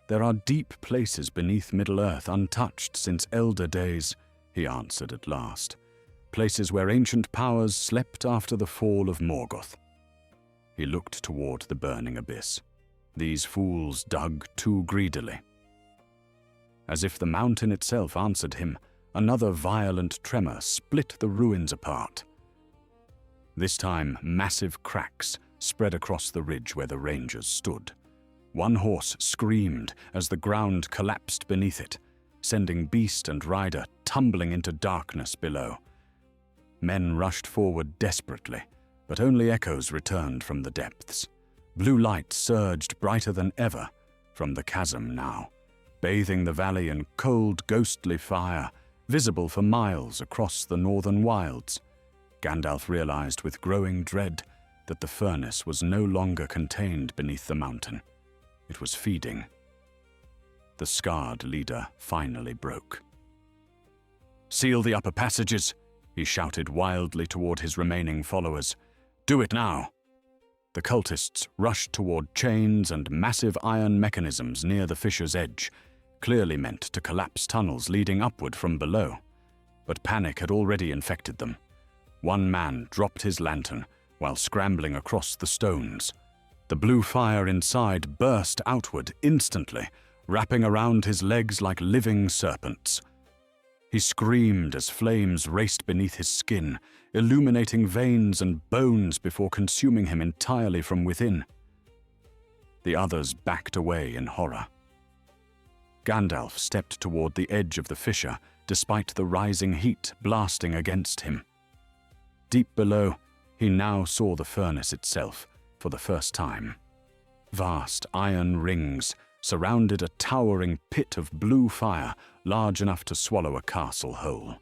"There are deep places beneath Middle-earth untouched since elder days," he answered at last. "Places where ancient powers slept after the fall of Morgoth." He looked toward the burning abyss. These fools dug too greedily. As if the mountain itself answered him, another violent tremor split the ruins apart. This time, massive cracks spread across the ridge where the rangers stood. One horse screamed as the ground collapsed beneath it, sending beast and rider tumbling into darkness below. Men rushed forward desperately, but only echoes returned from the depths. Blue light surged brighter than ever from the chasm now, bathing the valley in cold, ghostly fire, visible for miles across the northern wilds. Gandalf realized with growing dread that the furnace was no longer contained beneath the mountain. It was feeding. The scarred leader finally broke. "Seal the upper passages," he shouted wildly toward his remaining followers. "Do it now." The cultists rushed toward chains and massive iron mechanisms near the fissure's edge, clearly meant to collapse tunnels leading upward from below. But panic had already infected them. One man dropped his lantern while scrambling across the stones. The blue fire inside burst outward instantly, wrapping around his legs like living serpents. He screamed as flames raced beneath his skin, illuminating veins and bones before consuming him entirely from within. The others backed away in horror. Gandalf stepped toward the edge of the fissure, despite the rising heat blasting against him. Deep below, he now saw the furnace itself for the first time. Vast iron rings surrounded a towering pit of blue fire large enough to swallow a castle whole.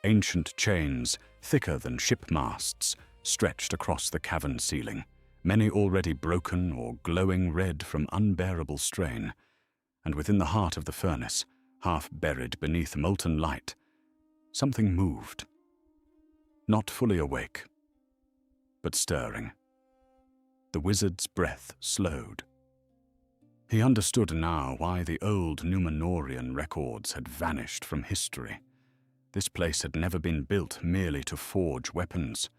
Ancient chains, thicker than ship masts, stretched across the cavern ceiling, many already broken or glowing red from unbearable strain. And within the heart of the furnace, half buried beneath molten light, something moved. Not fully awake, but stirring. The wizard's breath slowed. He understood now why the old Númenórean records had vanished from history. This place had never been built merely to forge weapons.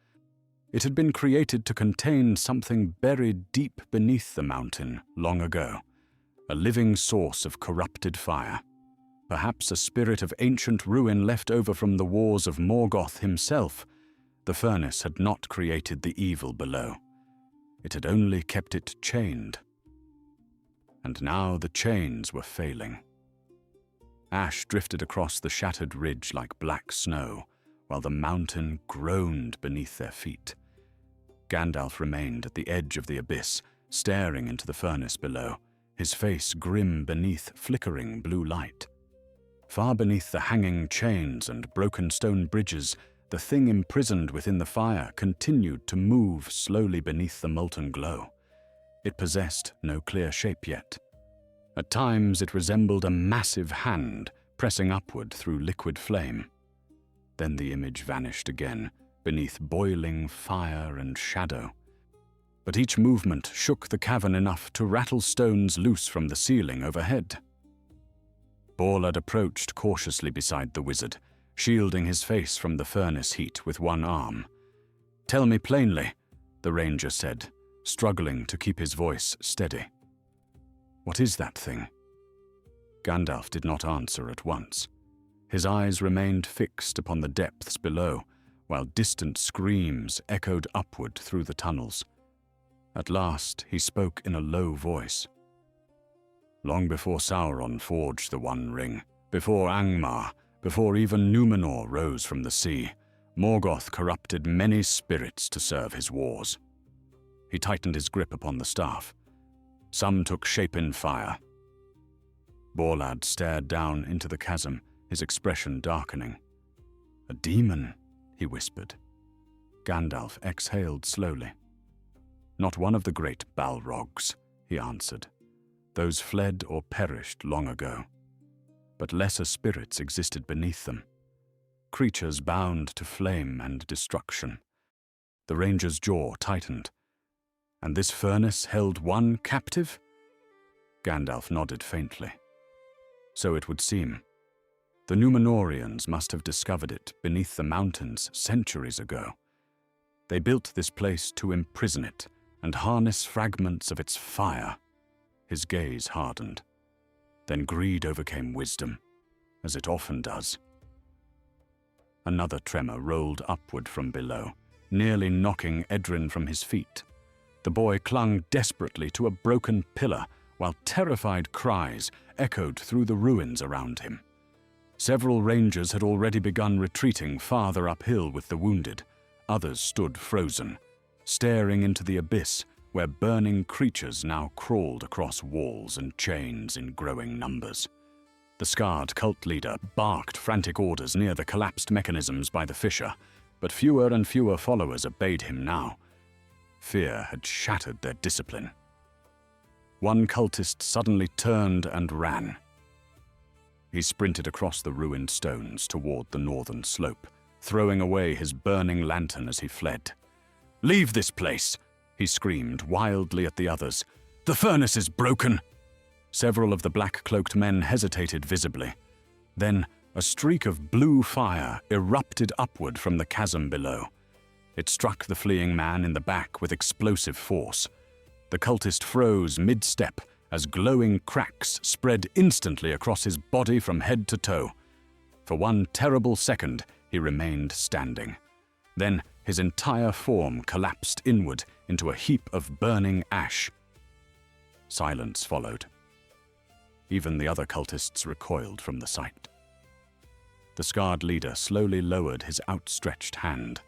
It had been created to contain something buried deep beneath the mountain long ago, a living source of corrupted fire. Perhaps a spirit of ancient ruin left over from the wars of Morgoth himself. The furnace had not created the evil below. It had only kept it chained. And now the chains were failing. Ash drifted across the shattered ridge like black snow, while the mountain groaned beneath their feet. Gandalf remained at the edge of the abyss, staring into the furnace below, his face grim beneath flickering blue light. Far beneath the hanging chains and broken stone bridges, the thing imprisoned within the fire continued to move slowly beneath the molten glow. It possessed no clear shape yet. At times it resembled a massive hand pressing upward through liquid flame. Then the image vanished again, beneath boiling fire and shadow. But each movement shook the cavern enough to rattle stones loose from the ceiling overhead. Borlad approached cautiously beside the wizard, shielding his face from the furnace heat with one arm. "Tell me plainly," the ranger said, struggling to keep his voice steady. "What is that thing?" Gandalf did not answer at once. His eyes remained fixed upon the depths below, while distant screams echoed upward through the tunnels. At last he spoke in a low voice. "Long before Sauron forged the One Ring, before Angmar, before even Númenor rose from the sea, Morgoth corrupted many spirits to serve his wars." He tightened his grip upon the staff. "Some took shape in fire. Borlad stared down into the chasm, his expression darkening. "A demon," he whispered. Gandalf exhaled slowly. "Not one of the great Balrogs," he answered. "Those fled or perished long ago. But lesser spirits existed beneath them. Creatures bound to flame and destruction." The ranger's jaw tightened. "And this furnace held one captive?" Gandalf nodded faintly. "So it would seem. The Númenóreans must have discovered it beneath the mountains centuries ago. They built this place to imprison it and harness fragments of its fire." His gaze hardened. "Then greed overcame wisdom, as it often does." Another tremor rolled upward from below, nearly knocking Edrin from his feet. The boy clung desperately to a broken pillar, while terrified cries echoed through the ruins around him. Several rangers had already begun retreating farther uphill with the wounded. Others stood frozen, staring into the abyss where burning creatures now crawled across walls and chains in growing numbers. The scarred cult leader barked frantic orders near the collapsed mechanisms by the fissure, but fewer and fewer followers obeyed him now. Fear had shattered their discipline. One cultist suddenly turned and ran. He sprinted across the ruined stones toward the northern slope, throwing away his burning lantern as he fled. "Leave this place!" he screamed wildly at the others. "The furnace is broken!" Several of the black-cloaked men hesitated visibly. Then a streak of blue fire erupted upward from the chasm below. It struck the fleeing man in the back with explosive force. The cultist froze mid-step as glowing cracks spread instantly across his body from head to toe. For one terrible second, he remained standing. Then his entire form collapsed inward into a heap of burning ash. Silence followed. Even the other cultists recoiled from the sight. The scarred leader slowly lowered his outstretched hand.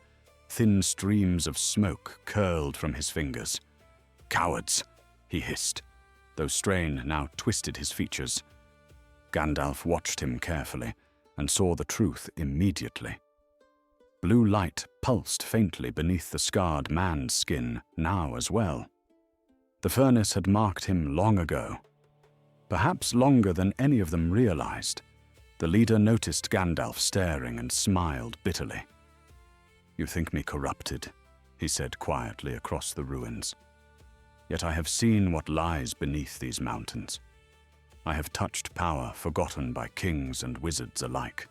Thin streams of smoke curled from his fingers. "Cowards!" he hissed, though strain now twisted his features. Gandalf watched him carefully and saw the truth immediately. Blue light pulsed faintly beneath the scarred man's skin now as well. The furnace had marked him long ago, perhaps longer than any of them realized. The leader noticed Gandalf staring and smiled bitterly. "You think me corrupted," he said quietly across the ruins. "Yet I have seen what lies beneath these mountains. I have touched power forgotten by kings and wizards alike."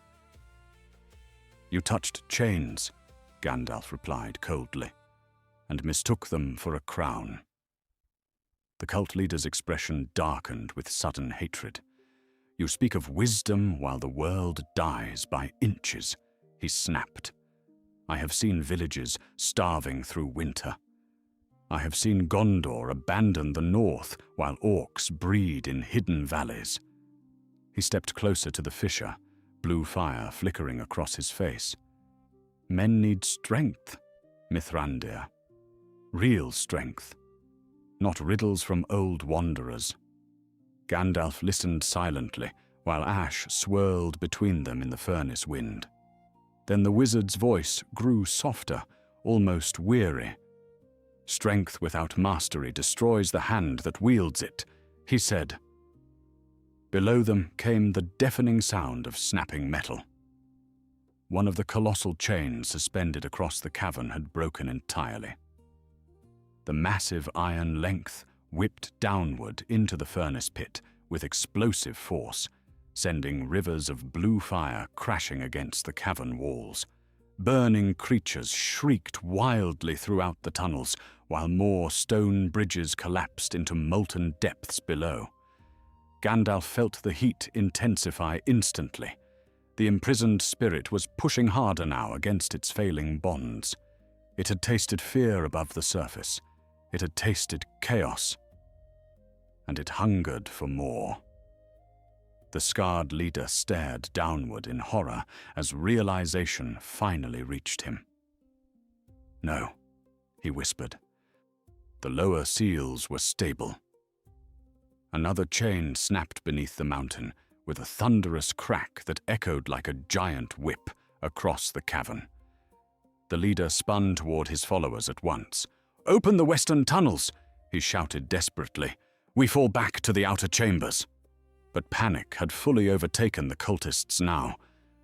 "You touched chains," Gandalf replied coldly, "and mistook them for a crown." The cult leader's expression darkened with sudden hatred. "You speak of wisdom while the world dies by inches," he snapped. "I have seen villages starving through winter. I have seen Gondor abandon the north while orcs breed in hidden valleys." He stepped closer to the fissure, blue fire flickering across his face. "Men need strength, Mithrandir. Real strength. Not riddles from old wanderers." Gandalf listened silently while ash swirled between them in the furnace wind. Then the wizard's voice grew softer, almost weary. "Strength without mastery destroys the hand that wields it," he said. Below them came the deafening sound of snapping metal. One of the colossal chains suspended across the cavern had broken entirely. The massive iron length whipped downward into the furnace pit with explosive force, sending rivers of blue fire crashing against the cavern walls. Burning creatures shrieked wildly throughout the tunnels, while more stone bridges collapsed into molten depths below. Gandalf felt the heat intensify instantly. The imprisoned spirit was pushing harder now against its failing bonds. It had tasted fear above the surface. It had tasted chaos. And it hungered for more. The scarred leader stared downward in horror as realization finally reached him. "No," he whispered. "The lower seals were stable. Another chain snapped beneath the mountain, with a thunderous crack that echoed like a giant whip across the cavern. The leader spun toward his followers at once. "Open the western tunnels!" he shouted desperately. "We fall back to the outer chambers." But panic had fully overtaken the cultists now.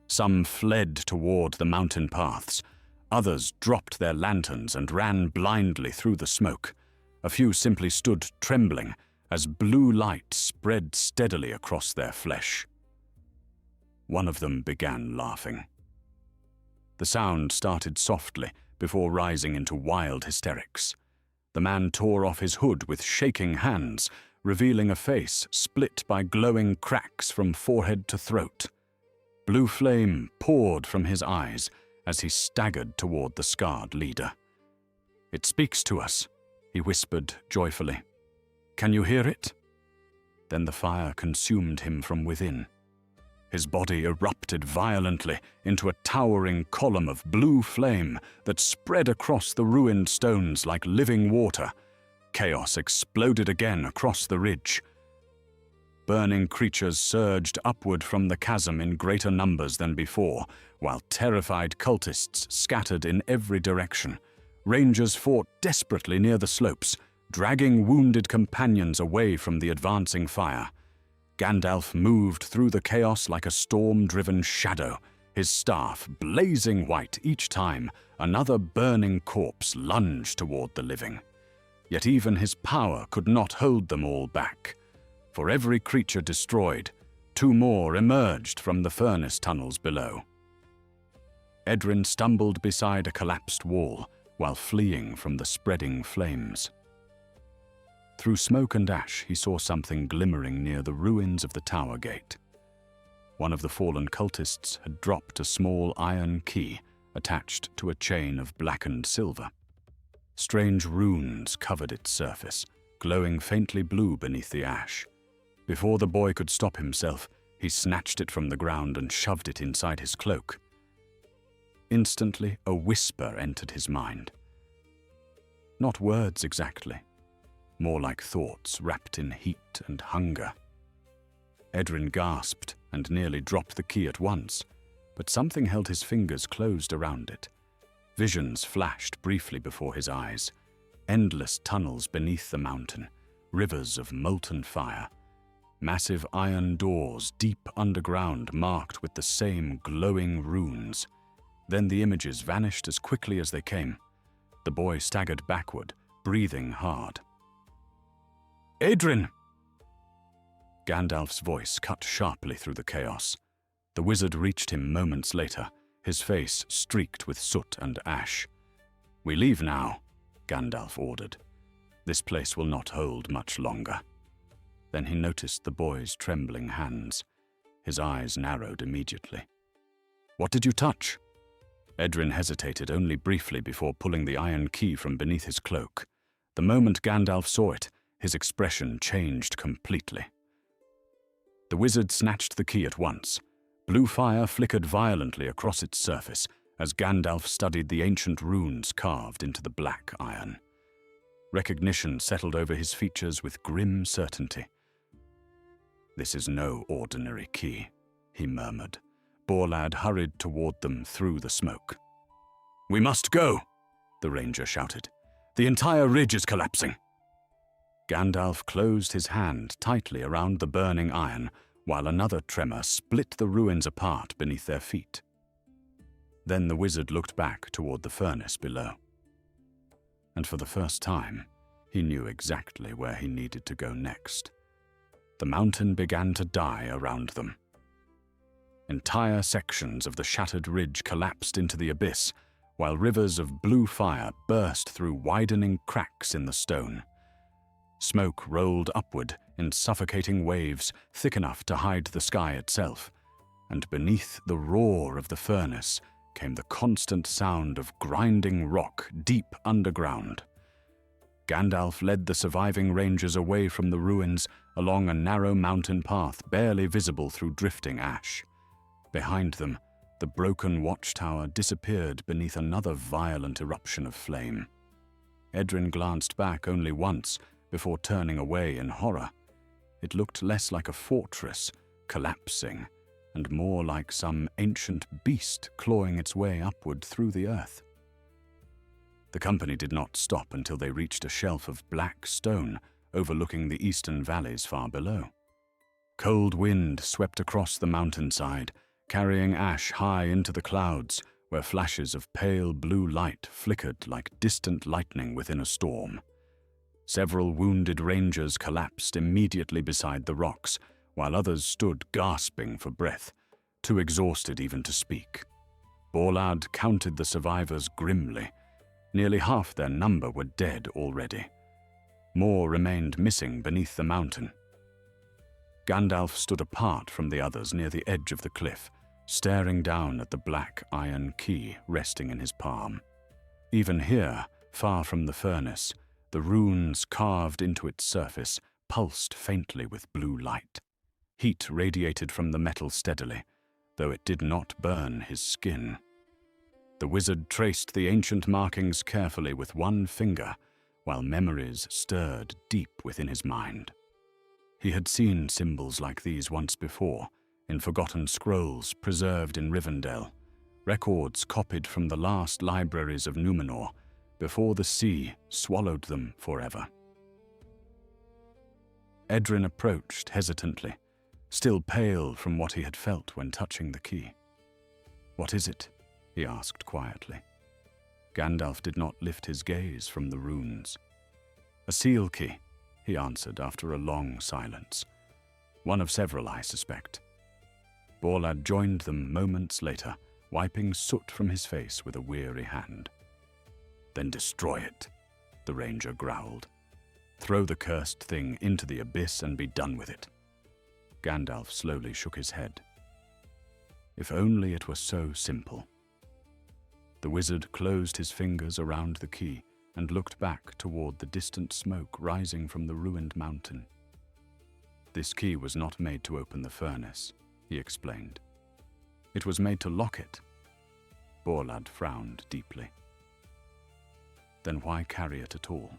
Some fled toward the mountain paths. Others dropped their lanterns and ran blindly through the smoke. A few simply stood trembling as blue light spread steadily across their flesh. One of them began laughing. The sound started softly before rising into wild hysterics. The man tore off his hood with shaking hands, revealing a face split by glowing cracks from forehead to throat. Blue flame poured from his eyes as he staggered toward the scarred leader. "It speaks to us," he whispered joyfully. "Can you hear it?" Then the fire consumed him from within. His body erupted violently into a towering column of blue flame that spread across the ruined stones like living water. Chaos exploded again across the ridge. Burning creatures surged upward from the chasm in greater numbers than before, while terrified cultists scattered in every direction. Rangers fought desperately near the slopes, dragging wounded companions away from the advancing fire. Gandalf moved through the chaos like a storm-driven shadow, his staff blazing white each time another burning corpse lunged toward the living. Yet even his power could not hold them all back. For every creature destroyed, 2 more emerged from the furnace tunnels below. Edrin stumbled beside a collapsed wall while fleeing from the spreading flames. Through smoke and ash, he saw something glimmering near the ruins of the tower gate. One of the fallen cultists had dropped a small iron key attached to a chain of blackened silver. Strange runes covered its surface, glowing faintly blue beneath the ash. Before the boy could stop himself, he snatched it from the ground and shoved it inside his cloak. Instantly, a whisper entered his mind. Not words exactly, more like thoughts wrapped in heat and hunger. Edrin gasped and nearly dropped the key at once, but something held his fingers closed around it. Visions flashed briefly before his eyes. Endless tunnels beneath the mountain, rivers of molten fire. Massive iron doors deep underground marked with the same glowing runes. Then the images vanished as quickly as they came. The boy staggered backward, breathing hard. "Edrin!" Gandalf's voice cut sharply through the chaos. The wizard reached him moments later, his face streaked with soot and ash. "We leave now," Gandalf ordered. "This place will not hold much longer." Then he noticed the boy's trembling hands. His eyes narrowed immediately. "What did you touch?" Edrin hesitated only briefly before pulling the iron key from beneath his cloak. The moment Gandalf saw it, his expression changed completely. The wizard snatched the key at once. Blue fire flickered violently across its surface as Gandalf studied the ancient runes carved into the black iron. Recognition settled over his features with grim certainty. "This is no ordinary key," he murmured. Borlad hurried toward them through the smoke. "We must go!" the ranger shouted. "The entire ridge is collapsing!" Gandalf closed his hand tightly around the burning iron, while another tremor split the ruins apart beneath their feet. Then the wizard looked back toward the furnace below. And for the first time, he knew exactly where he needed to go next. The mountain began to die around them. Entire sections of the shattered ridge collapsed into the abyss, while rivers of blue fire burst through widening cracks in the stone. Smoke rolled upward in suffocating waves thick enough to hide the sky itself, and beneath the roar of the furnace came the constant sound of grinding rock deep underground. Gandalf led the surviving rangers away from the ruins along a narrow mountain path barely visible through drifting ash. Behind them, the broken watchtower disappeared beneath another violent eruption of flame. Edrin glanced back only once before turning away in horror. It looked less like a fortress, collapsing, and more like some ancient beast clawing its way upward through the earth. The company did not stop until they reached a shelf of black stone overlooking the eastern valleys far below. Cold wind swept across the mountainside, carrying ash high into the clouds, where flashes of pale blue light flickered like distant lightning within a storm. Several wounded rangers collapsed immediately beside the rocks, while others stood gasping for breath, too exhausted even to speak. Borlad counted the survivors grimly. Nearly half their number were dead already. More remained missing beneath the mountain. Gandalf stood apart from the others near the edge of the cliff, staring down at the black iron key resting in his palm. Even here, far from the furnace, the runes carved into its surface pulsed faintly with blue light. Heat radiated from the metal steadily, though it did not burn his skin. The wizard traced the ancient markings carefully with one finger, while memories stirred deep within his mind. He had seen symbols like these once before, in forgotten scrolls preserved in Rivendell, records copied from the last libraries of Númenor, before the sea swallowed them forever. Edrin approached hesitantly, still pale from what he had felt when touching the key. "What is it?" he asked quietly. Gandalf did not lift his gaze from the runes. "A seal key," he answered after a long silence. "One of several, I suspect." Borlad joined them moments later, wiping soot from his face with a weary hand. "Then destroy it," the ranger growled. "Throw the cursed thing into the abyss and be done with it." Gandalf slowly shook his head. If only it were so simple. The wizard closed his fingers around the key and looked back toward the distant smoke rising from the ruined mountain. "This key was not made to open the furnace," he explained. "It was made to lock it." Borlad frowned deeply. "Then why carry it at all?"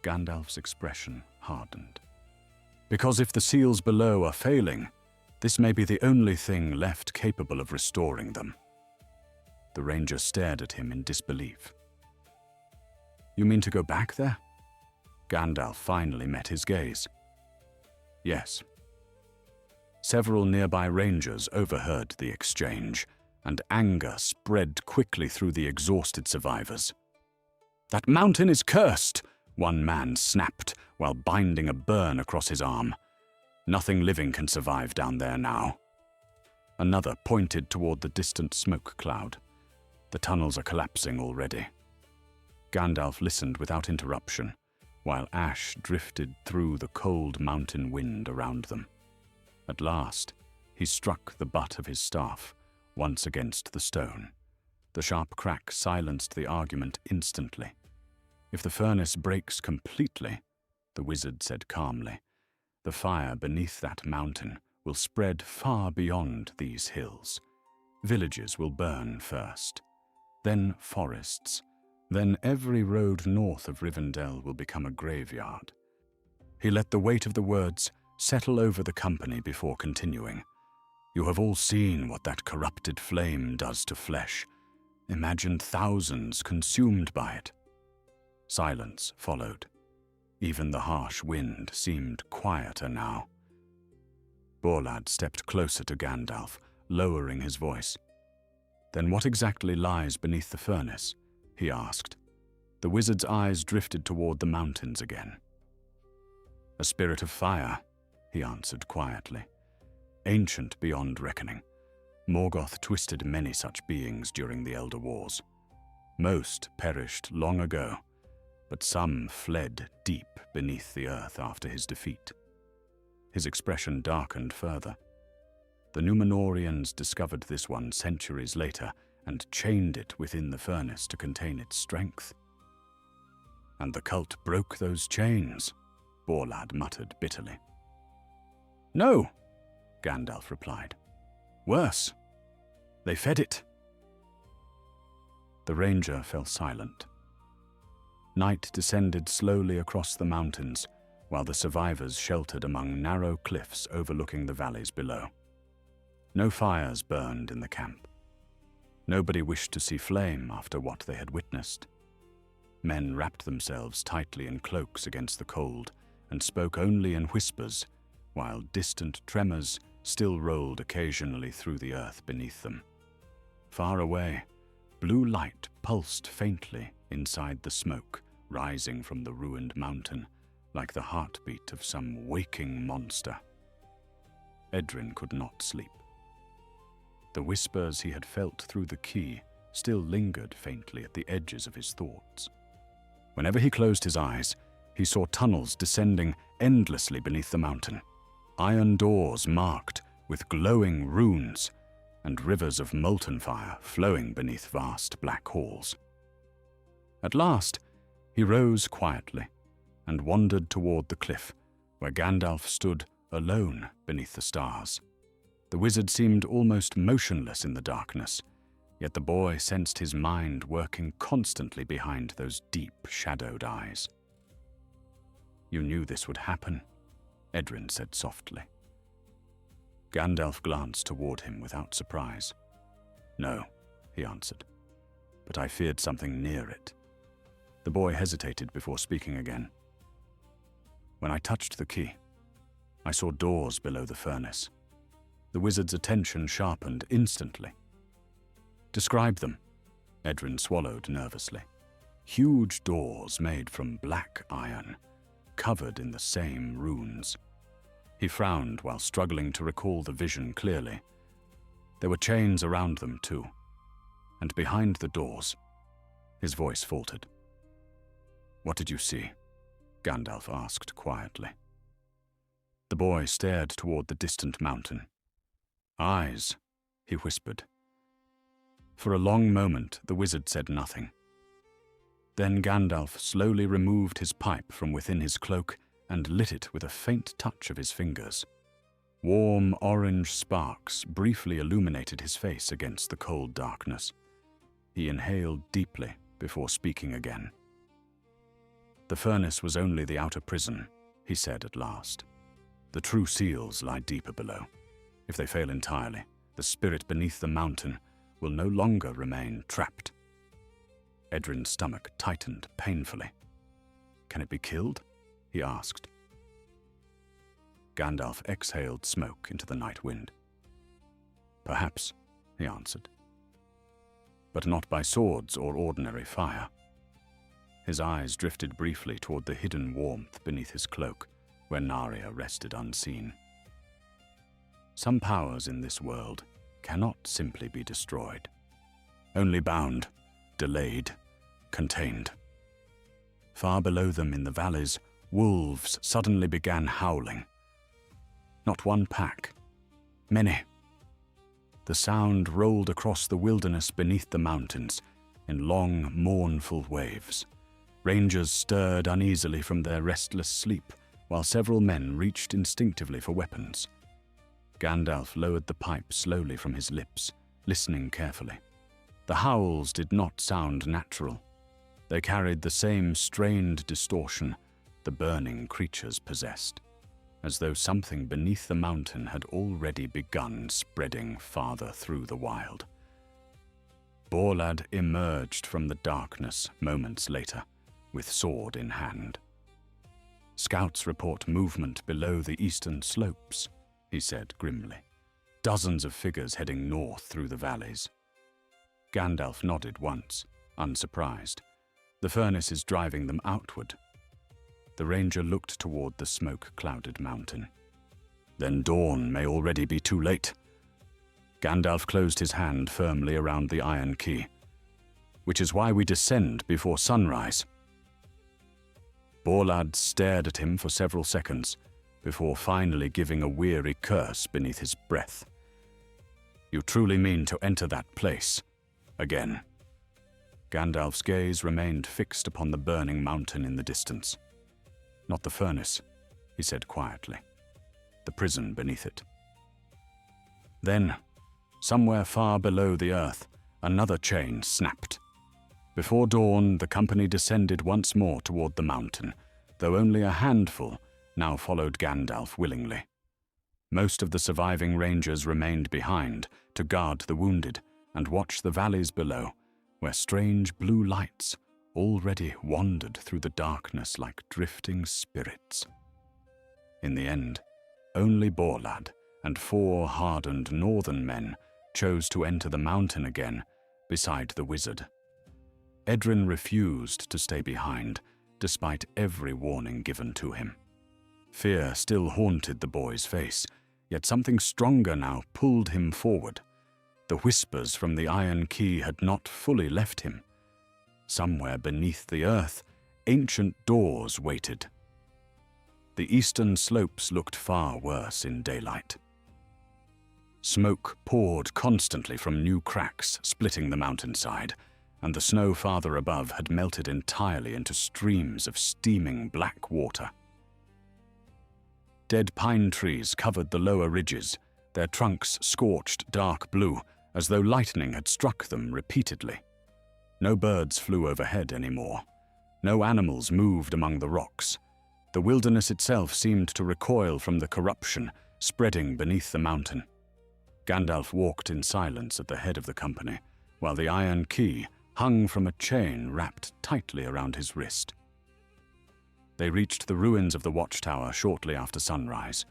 Gandalf's expression hardened. "Because if the seals below are failing, this may be the only thing left capable of restoring them." The ranger stared at him in disbelief. "You mean to go back there?" Gandalf finally met his gaze. "Yes." Several nearby rangers overheard the exchange, and anger spread quickly through the exhausted survivors. "That mountain is cursed!" one man snapped while binding a burn across his arm. "Nothing living can survive down there now." Another pointed toward the distant smoke cloud. "The tunnels are collapsing already." Gandalf listened without interruption, while ash drifted through the cold mountain wind around them. At last, he struck the butt of his staff, once against the stone. The sharp crack silenced the argument instantly. "If the furnace breaks completely," the wizard said calmly, "the fire beneath that mountain will spread far beyond these hills. Villages will burn first, then forests, then every road north of Rivendell will become a graveyard." He let the weight of the words settle over the company before continuing. "You have all seen what that corrupted flame does to flesh. Imagine thousands consumed by it." Silence followed. Even the harsh wind seemed quieter now. Borlad stepped closer to Gandalf, lowering his voice. "Then what exactly lies beneath the furnace?" he asked. The wizard's eyes drifted toward the mountains again. "A spirit of fire," he answered quietly. "Ancient beyond reckoning. Morgoth twisted many such beings during the Elder Wars. Most perished long ago, but some fled deep beneath the earth after his defeat." His expression darkened further. "The Númenóreans discovered this one centuries later and chained it within the furnace to contain its strength." "And the cult broke those chains," Borlad muttered bitterly. "No," Gandalf replied. "Worse. They fed it." The ranger fell silent. Night descended slowly across the mountains, while the survivors sheltered among narrow cliffs overlooking the valleys below. No fires burned in the camp. Nobody wished to see flame after what they had witnessed. Men wrapped themselves tightly in cloaks against the cold and spoke only in whispers, while distant tremors still rolled occasionally through the earth beneath them. Far away, blue light pulsed faintly inside the smoke rising from the ruined mountain, like the heartbeat of some waking monster. Edrin could not sleep. The whispers he had felt through the key still lingered faintly at the edges of his thoughts. Whenever he closed his eyes, he saw tunnels descending endlessly beneath the mountain, iron doors marked with glowing runes, and rivers of molten fire flowing beneath vast black halls. At last, he rose quietly and wandered toward the cliff, where Gandalf stood alone beneath the stars. The wizard seemed almost motionless in the darkness, yet the boy sensed his mind working constantly behind those deep, shadowed eyes. "You knew this would happen," Edrin said softly. Gandalf glanced toward him without surprise. "No," he answered, "but I feared something near it." The boy hesitated before speaking again. "When I touched the key, I saw doors below the furnace." The wizard's attention sharpened instantly. "Describe them." Edrin swallowed nervously. Huge doors made from black iron, covered in the same runes. He frowned while struggling to recall the vision clearly. There were chains around them too, and behind the doors, his voice faltered. "What did you see?" Gandalf asked quietly. The boy stared toward the distant mountain. "Eyes," he whispered. For a long moment, the wizard said nothing. Then Gandalf slowly removed his pipe from within his cloak and lit it with a faint touch of his fingers. Warm orange sparks briefly illuminated his face against the cold darkness. He inhaled deeply before speaking again. "The furnace was only the outer prison," he said at last. "The true seals lie deeper below. If they fail entirely, the spirit beneath the mountain will no longer remain trapped." Edrin's stomach tightened painfully. "Can it be killed?" he asked. Gandalf exhaled smoke into the night wind. "Perhaps," he answered. "But not by swords or ordinary fire." His eyes drifted briefly toward the hidden warmth beneath his cloak, where Narya rested unseen. "Some powers in this world cannot simply be destroyed. Only bound, delayed, contained." Far below them in the valleys, wolves suddenly began howling. Not one pack, many. The sound rolled across the wilderness beneath the mountains in long, mournful waves. Rangers stirred uneasily from their restless sleep, while several men reached instinctively for weapons. Gandalf lowered the pipe slowly from his lips, listening carefully. The howls did not sound natural. They carried the same strained distortion the burning creatures possessed, as though something beneath the mountain had already begun spreading farther through the wild. Borlad emerged from the darkness moments later, with sword in hand. "Scouts report movement below the eastern slopes," he said grimly. "Dozens of figures heading north through the valleys." Gandalf nodded once, unsurprised. "The furnace is driving them outward." The ranger looked toward the smoke-clouded mountain. "Then dawn may already be too late." Gandalf closed his hand firmly around the iron key. "Which is why we descend before sunrise." Borlad stared at him for several seconds, before finally giving a weary curse beneath his breath. "You truly mean to enter that place again?" Gandalf's gaze remained fixed upon the burning mountain in the distance. "Not the furnace," he said quietly. "The prison beneath it." Then, somewhere far below the earth, another chain snapped. Before dawn, the company descended once more toward the mountain, though only a handful, now followed Gandalf willingly. Most of the surviving rangers remained behind to guard the wounded and watch the valleys below, where strange blue lights already wandered through the darkness like drifting spirits. In the end, only Borlad and 4 hardened northern men chose to enter the mountain again beside the wizard. Edrin refused to stay behind, despite every warning given to him. Fear still haunted the boy's face, yet something stronger now pulled him forward. The whispers from the Iron Key had not fully left him. Somewhere beneath the earth, ancient doors waited. The eastern slopes looked far worse in daylight. Smoke poured constantly from new cracks splitting the mountainside, and the snow farther above had melted entirely into streams of steaming black water. Dead pine trees covered the lower ridges, their trunks scorched dark blue, as though lightning had struck them repeatedly. No birds flew overhead anymore. No animals moved among the rocks. The wilderness itself seemed to recoil from the corruption spreading beneath the mountain. Gandalf walked in silence at the head of the company, while the Iron Key hung from a chain wrapped tightly around his wrist. They reached the ruins of the watchtower shortly after sunrise.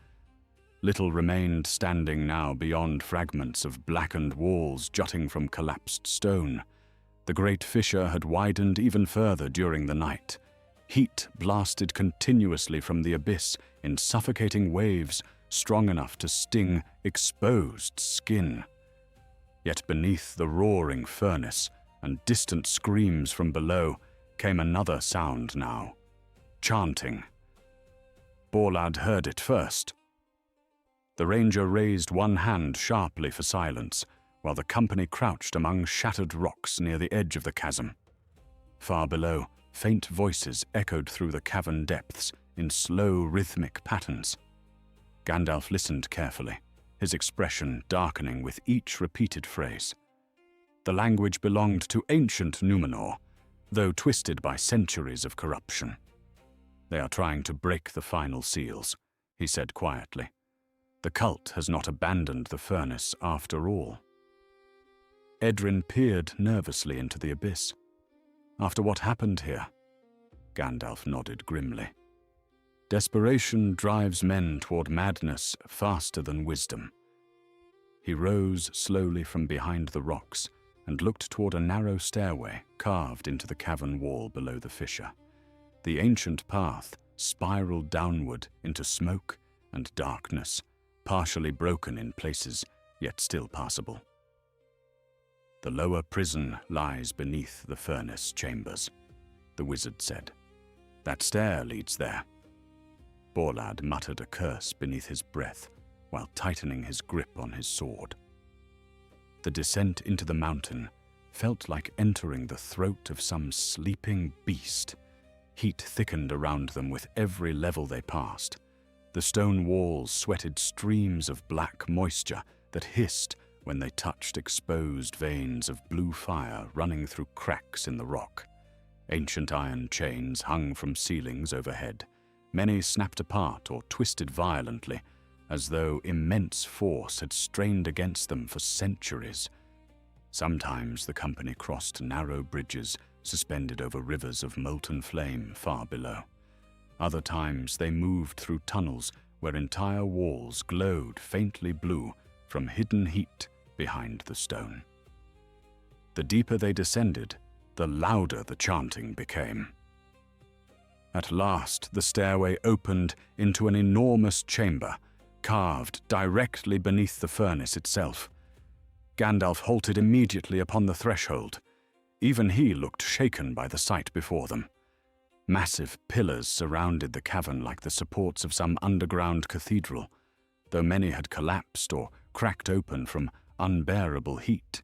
Little remained standing now beyond fragments of blackened walls jutting from collapsed stone. The great fissure had widened even further during the night. Heat blasted continuously from the abyss in suffocating waves strong enough to sting exposed skin. Yet beneath the roaring furnace and distant screams from below came another sound now. Chanting. Borlad heard it first. The ranger raised one hand sharply for silence, while the company crouched among shattered rocks near the edge of the chasm. Far below, faint voices echoed through the cavern depths in slow, rhythmic patterns. Gandalf listened carefully, his expression darkening with each repeated phrase. The language belonged to ancient Numenor, though twisted by centuries of corruption. "They are trying to break the final seals," he said quietly. "The cult has not abandoned the furnace after all." Edrin peered nervously into the abyss. "After what happened here?" Gandalf nodded grimly. "Desperation drives men toward madness faster than wisdom." He rose slowly from behind the rocks and looked toward a narrow stairway carved into the cavern wall below the fissure. The ancient path spiraled downward into smoke and darkness, partially broken in places, yet still passable. "The lower prison lies beneath the furnace chambers," the wizard said. "That stair leads there." Borlad muttered a curse beneath his breath while tightening his grip on his sword. The descent into the mountain felt like entering the throat of some sleeping beast. Heat thickened around them with every level they passed. The stone walls sweated streams of black moisture that hissed when they touched exposed veins of blue fire running through cracks in the rock. Ancient iron chains hung from ceilings overhead. Many snapped apart or twisted violently, as though immense force had strained against them for centuries. Sometimes the company crossed narrow bridges suspended over rivers of molten flame far below. Other times they moved through tunnels where entire walls glowed faintly blue from hidden heat behind the stone. The deeper they descended, the louder the chanting became. At last, the stairway opened into an enormous chamber, carved directly beneath the furnace itself. Gandalf halted immediately upon the threshold. Even he looked shaken by the sight before them. Massive pillars surrounded the cavern like the supports of some underground cathedral, though many had collapsed or cracked open from unbearable heat.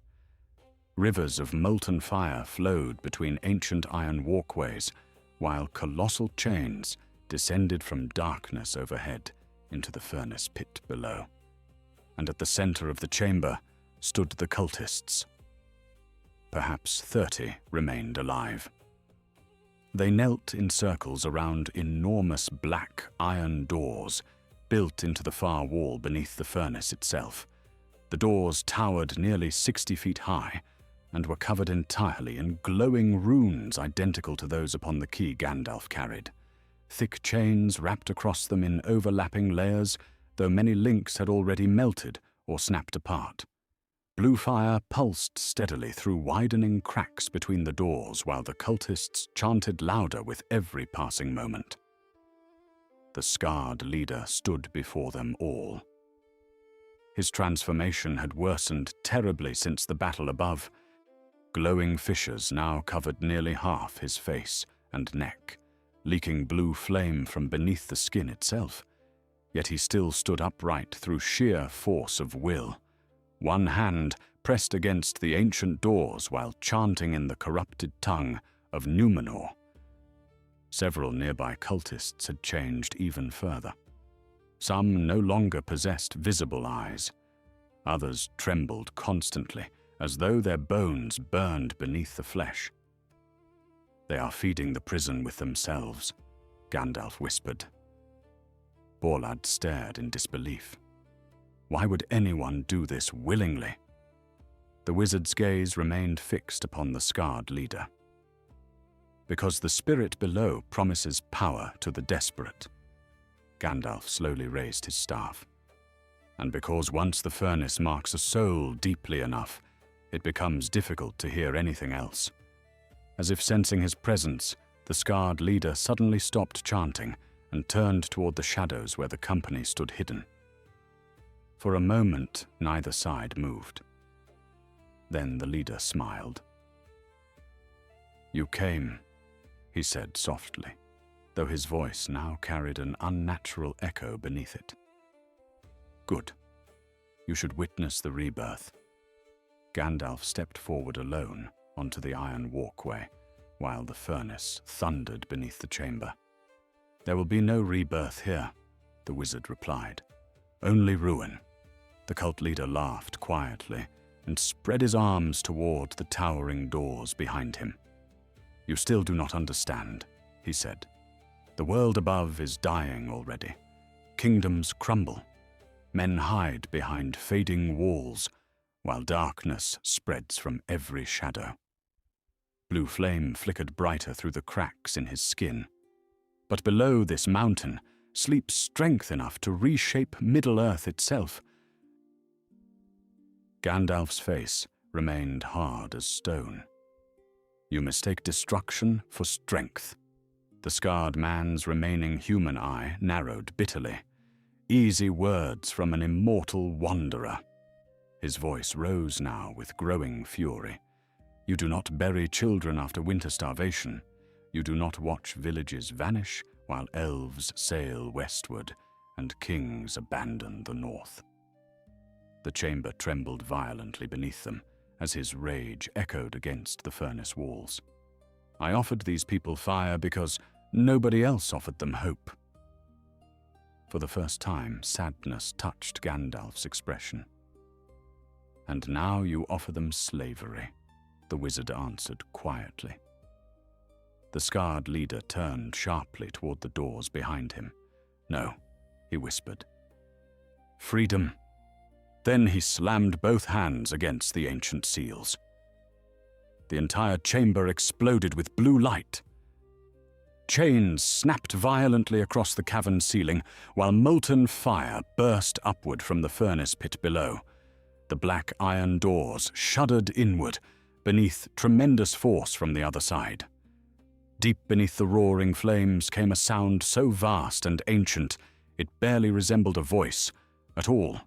Rivers of molten fire flowed between ancient iron walkways, while colossal chains descended from darkness overhead into the furnace pit below. And at the center of the chamber stood the cultists. Perhaps 30 remained alive. They knelt in circles around enormous black iron doors built into the far wall beneath the furnace itself. The doors towered nearly 60 feet high and were covered entirely in glowing runes identical to those upon the key Gandalf carried. Thick chains wrapped across them in overlapping layers, though many links had already melted or snapped apart. Blue fire pulsed steadily through widening cracks between the doors while the cultists chanted louder with every passing moment. The scarred leader stood before them all. His transformation had worsened terribly since the battle above. Glowing fissures now covered nearly half his face and neck, leaking blue flame from beneath the skin itself. Yet he still stood upright through sheer force of will, one hand pressed against the ancient doors while chanting in the corrupted tongue of Numenor. Several nearby cultists had changed even further. Some no longer possessed visible eyes. Others trembled constantly, as though their bones burned beneath the flesh. "They are feeding the prison with themselves," Gandalf whispered. Borlad stared in disbelief. Why would anyone do this willingly? The wizard's gaze remained fixed upon the scarred leader. "Because the spirit below promises power to the desperate." Gandalf slowly raised his staff. "And because once the furnace marks a soul deeply enough, it becomes difficult to hear anything else." As if sensing his presence, the scarred leader suddenly stopped chanting and turned toward the shadows where the company stood hidden. For a moment, neither side moved. Then the leader smiled. "You came," he said softly, though his voice now carried an unnatural echo beneath it. "Good. You should witness the rebirth." Gandalf stepped forward alone onto the iron walkway, while the furnace thundered beneath the chamber. "There will be no rebirth here," the wizard replied. "Only ruin." The cult leader laughed quietly and spread his arms toward the towering doors behind him. "You still do not understand," he said. "The world above is dying already. Kingdoms crumble. Men hide behind fading walls, while darkness spreads from every shadow." Blue flame flickered brighter through the cracks in his skin. "But below this mountain sleeps strength enough to reshape Middle-earth itself." Gandalf's face remained hard as stone. "You mistake destruction for strength." The scarred man's remaining human eye narrowed bitterly. Easy words from an immortal wanderer. His voice rose now with growing fury. "You do not bury children after winter starvation. You do not watch villages vanish while elves sail westward and kings abandon the north." The chamber trembled violently beneath them as his rage echoed against the furnace walls. "I offered these people fire because nobody else offered them hope." For the first time, sadness touched Gandalf's expression. "And now you offer them slavery," the wizard answered quietly. The scarred leader turned sharply toward the doors behind him. "No," he whispered. "Freedom." Then he slammed both hands against the ancient seals. The entire chamber exploded with blue light. Chains snapped violently across the cavern ceiling, while molten fire burst upward from the furnace pit below. The black iron doors shuddered inward, beneath tremendous force from the other side. Deep beneath the roaring flames came a sound so vast and ancient, it barely resembled a voice at all.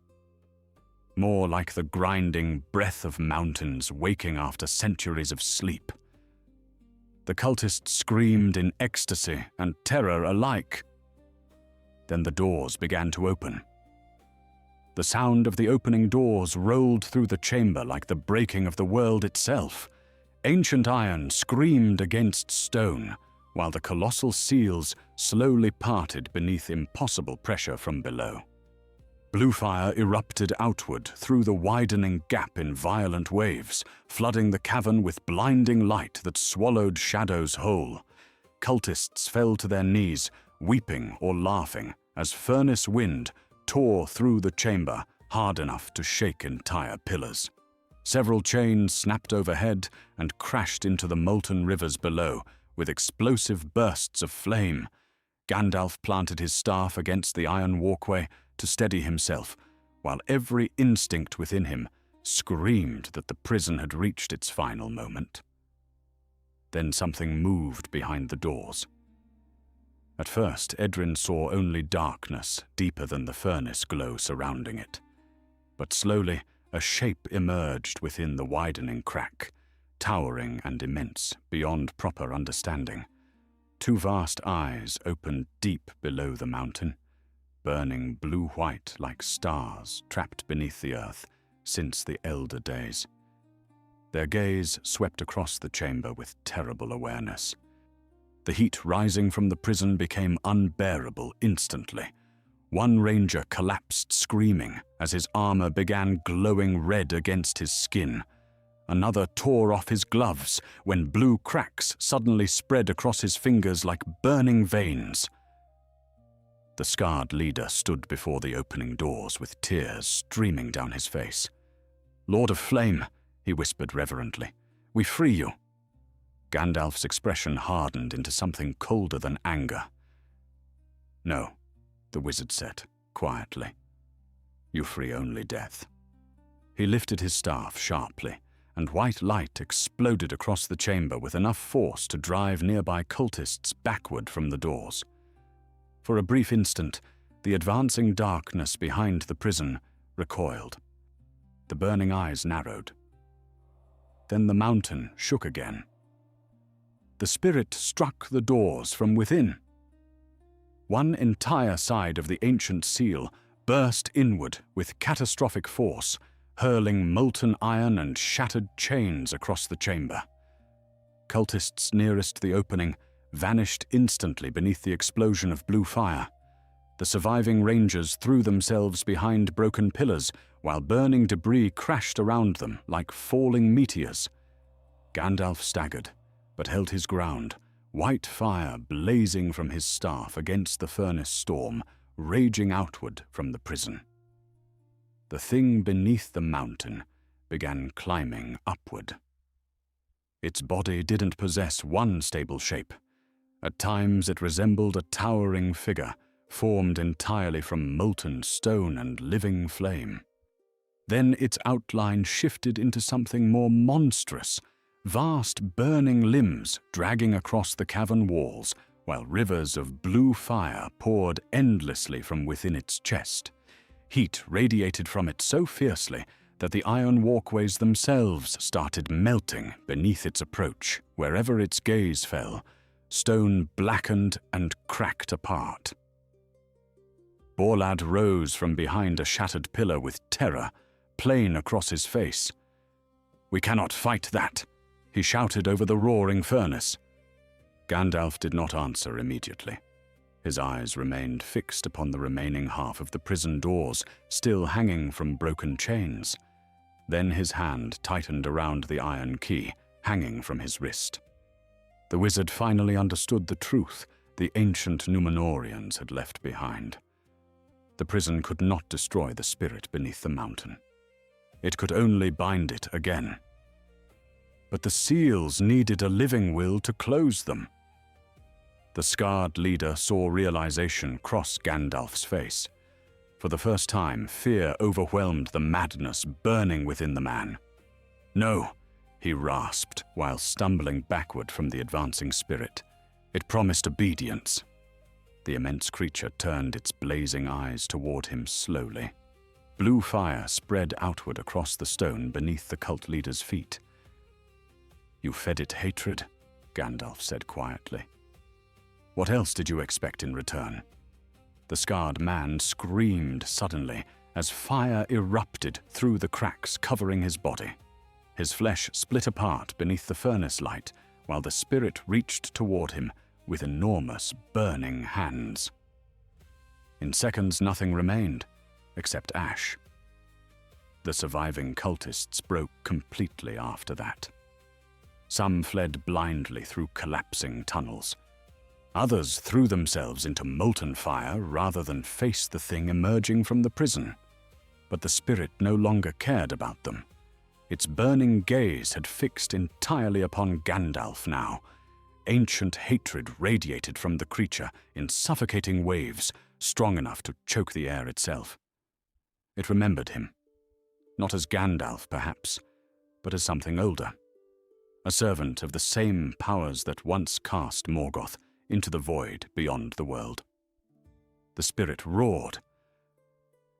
More like the grinding breath of mountains waking after centuries of sleep. The cultists screamed in ecstasy and terror alike. Then the doors began to open. The sound of the opening doors rolled through the chamber like the breaking of the world itself. Ancient iron screamed against stone, while the colossal seals slowly parted beneath impossible pressure from below. Blue fire erupted outward through the widening gap in violent waves, flooding the cavern with blinding light that swallowed shadows whole. cultists fell to their knees, weeping or laughing, as furnace wind tore through the chamber hard enough to shake entire pillars. Several chains snapped overhead and crashed into the molten rivers below with explosive bursts of flame. Gandalf planted his staff against the iron walkway to steady himself, while every instinct within him screamed that the prison had reached its final moment. Then something moved behind the doors. At first, Edrin saw only darkness deeper than the furnace glow surrounding it. But slowly, a shape emerged within the widening crack, towering and immense beyond proper understanding. Two vast eyes opened deep below the mountain, burning blue-white like stars trapped beneath the earth since the elder days. Their gaze swept across the chamber with terrible awareness. The heat rising from the prison became unbearable instantly. One ranger collapsed screaming as his armor began glowing red against his skin. Another tore off his gloves when blue cracks suddenly spread across his fingers like burning veins. The scarred leader stood before the opening doors with tears streaming down his face. "Lord of Flame," he whispered reverently, "we free you." Gandalf's expression hardened into something colder than anger. "No," the wizard said, quietly. "You free only death." He lifted his staff sharply, and white light exploded across the chamber with enough force to drive nearby cultists backward from the doors. For a brief instant, the advancing darkness behind the prison recoiled. The burning eyes narrowed. Then the mountain shook again. The spirit struck the doors from within. One entire side of the ancient seal burst inward with catastrophic force, hurling molten iron and shattered chains across the chamber. Cultists nearest the opening vanished instantly beneath the explosion of blue fire. The surviving rangers threw themselves behind broken pillars, while burning debris crashed around them like falling meteors. Gandalf staggered, but held his ground, white fire blazing from his staff against the furnace storm, raging outward from the prison. The thing beneath the mountain began climbing upward. Its body didn't possess one stable shape. At times it resembled a towering figure, formed entirely from molten stone and living flame. Then its outline shifted into something more monstrous, vast burning limbs dragging across the cavern walls, while rivers of blue fire poured endlessly from within its chest. Heat radiated from it so fiercely that the iron walkways themselves started melting beneath its approach. Wherever its gaze fell, stone blackened and cracked apart. Borlad rose from behind a shattered pillar with terror plain across his face. "We cannot fight that," he shouted over the roaring furnace. Gandalf did not answer immediately. His eyes remained fixed upon the remaining half of the prison doors, still hanging from broken chains. Then his hand tightened around the iron key, hanging from his wrist. The wizard finally understood the truth the ancient Númenóreans had left behind. The prison could not destroy the spirit beneath the mountain. It could only bind it again. But the seals needed a living will to close them. The scarred leader saw realization cross Gandalf's face. For the first time, fear overwhelmed the madness burning within the man. "No," he rasped while stumbling backward from the advancing spirit. It promised obedience. The immense creature turned its blazing eyes toward him slowly. Blue fire spread outward across the stone beneath the cult leader's feet. "You fed it hatred," Gandalf said quietly. "What else did you expect in return?" The scarred man screamed suddenly as fire erupted through the cracks covering his body. His flesh split apart beneath the furnace light, while the spirit reached toward him with enormous, burning hands. In seconds, nothing remained, except ash. The surviving cultists broke completely after that. Some fled blindly through collapsing tunnels. Others threw themselves into molten fire rather than face the thing emerging from the prison. But the spirit no longer cared about them. Its burning gaze had fixed entirely upon Gandalf now. Ancient hatred radiated from the creature in suffocating waves, strong enough to choke the air itself. It remembered him. Not as Gandalf, perhaps, but as something older. A servant of the same powers that once cast Morgoth into the void beyond the world. The spirit roared.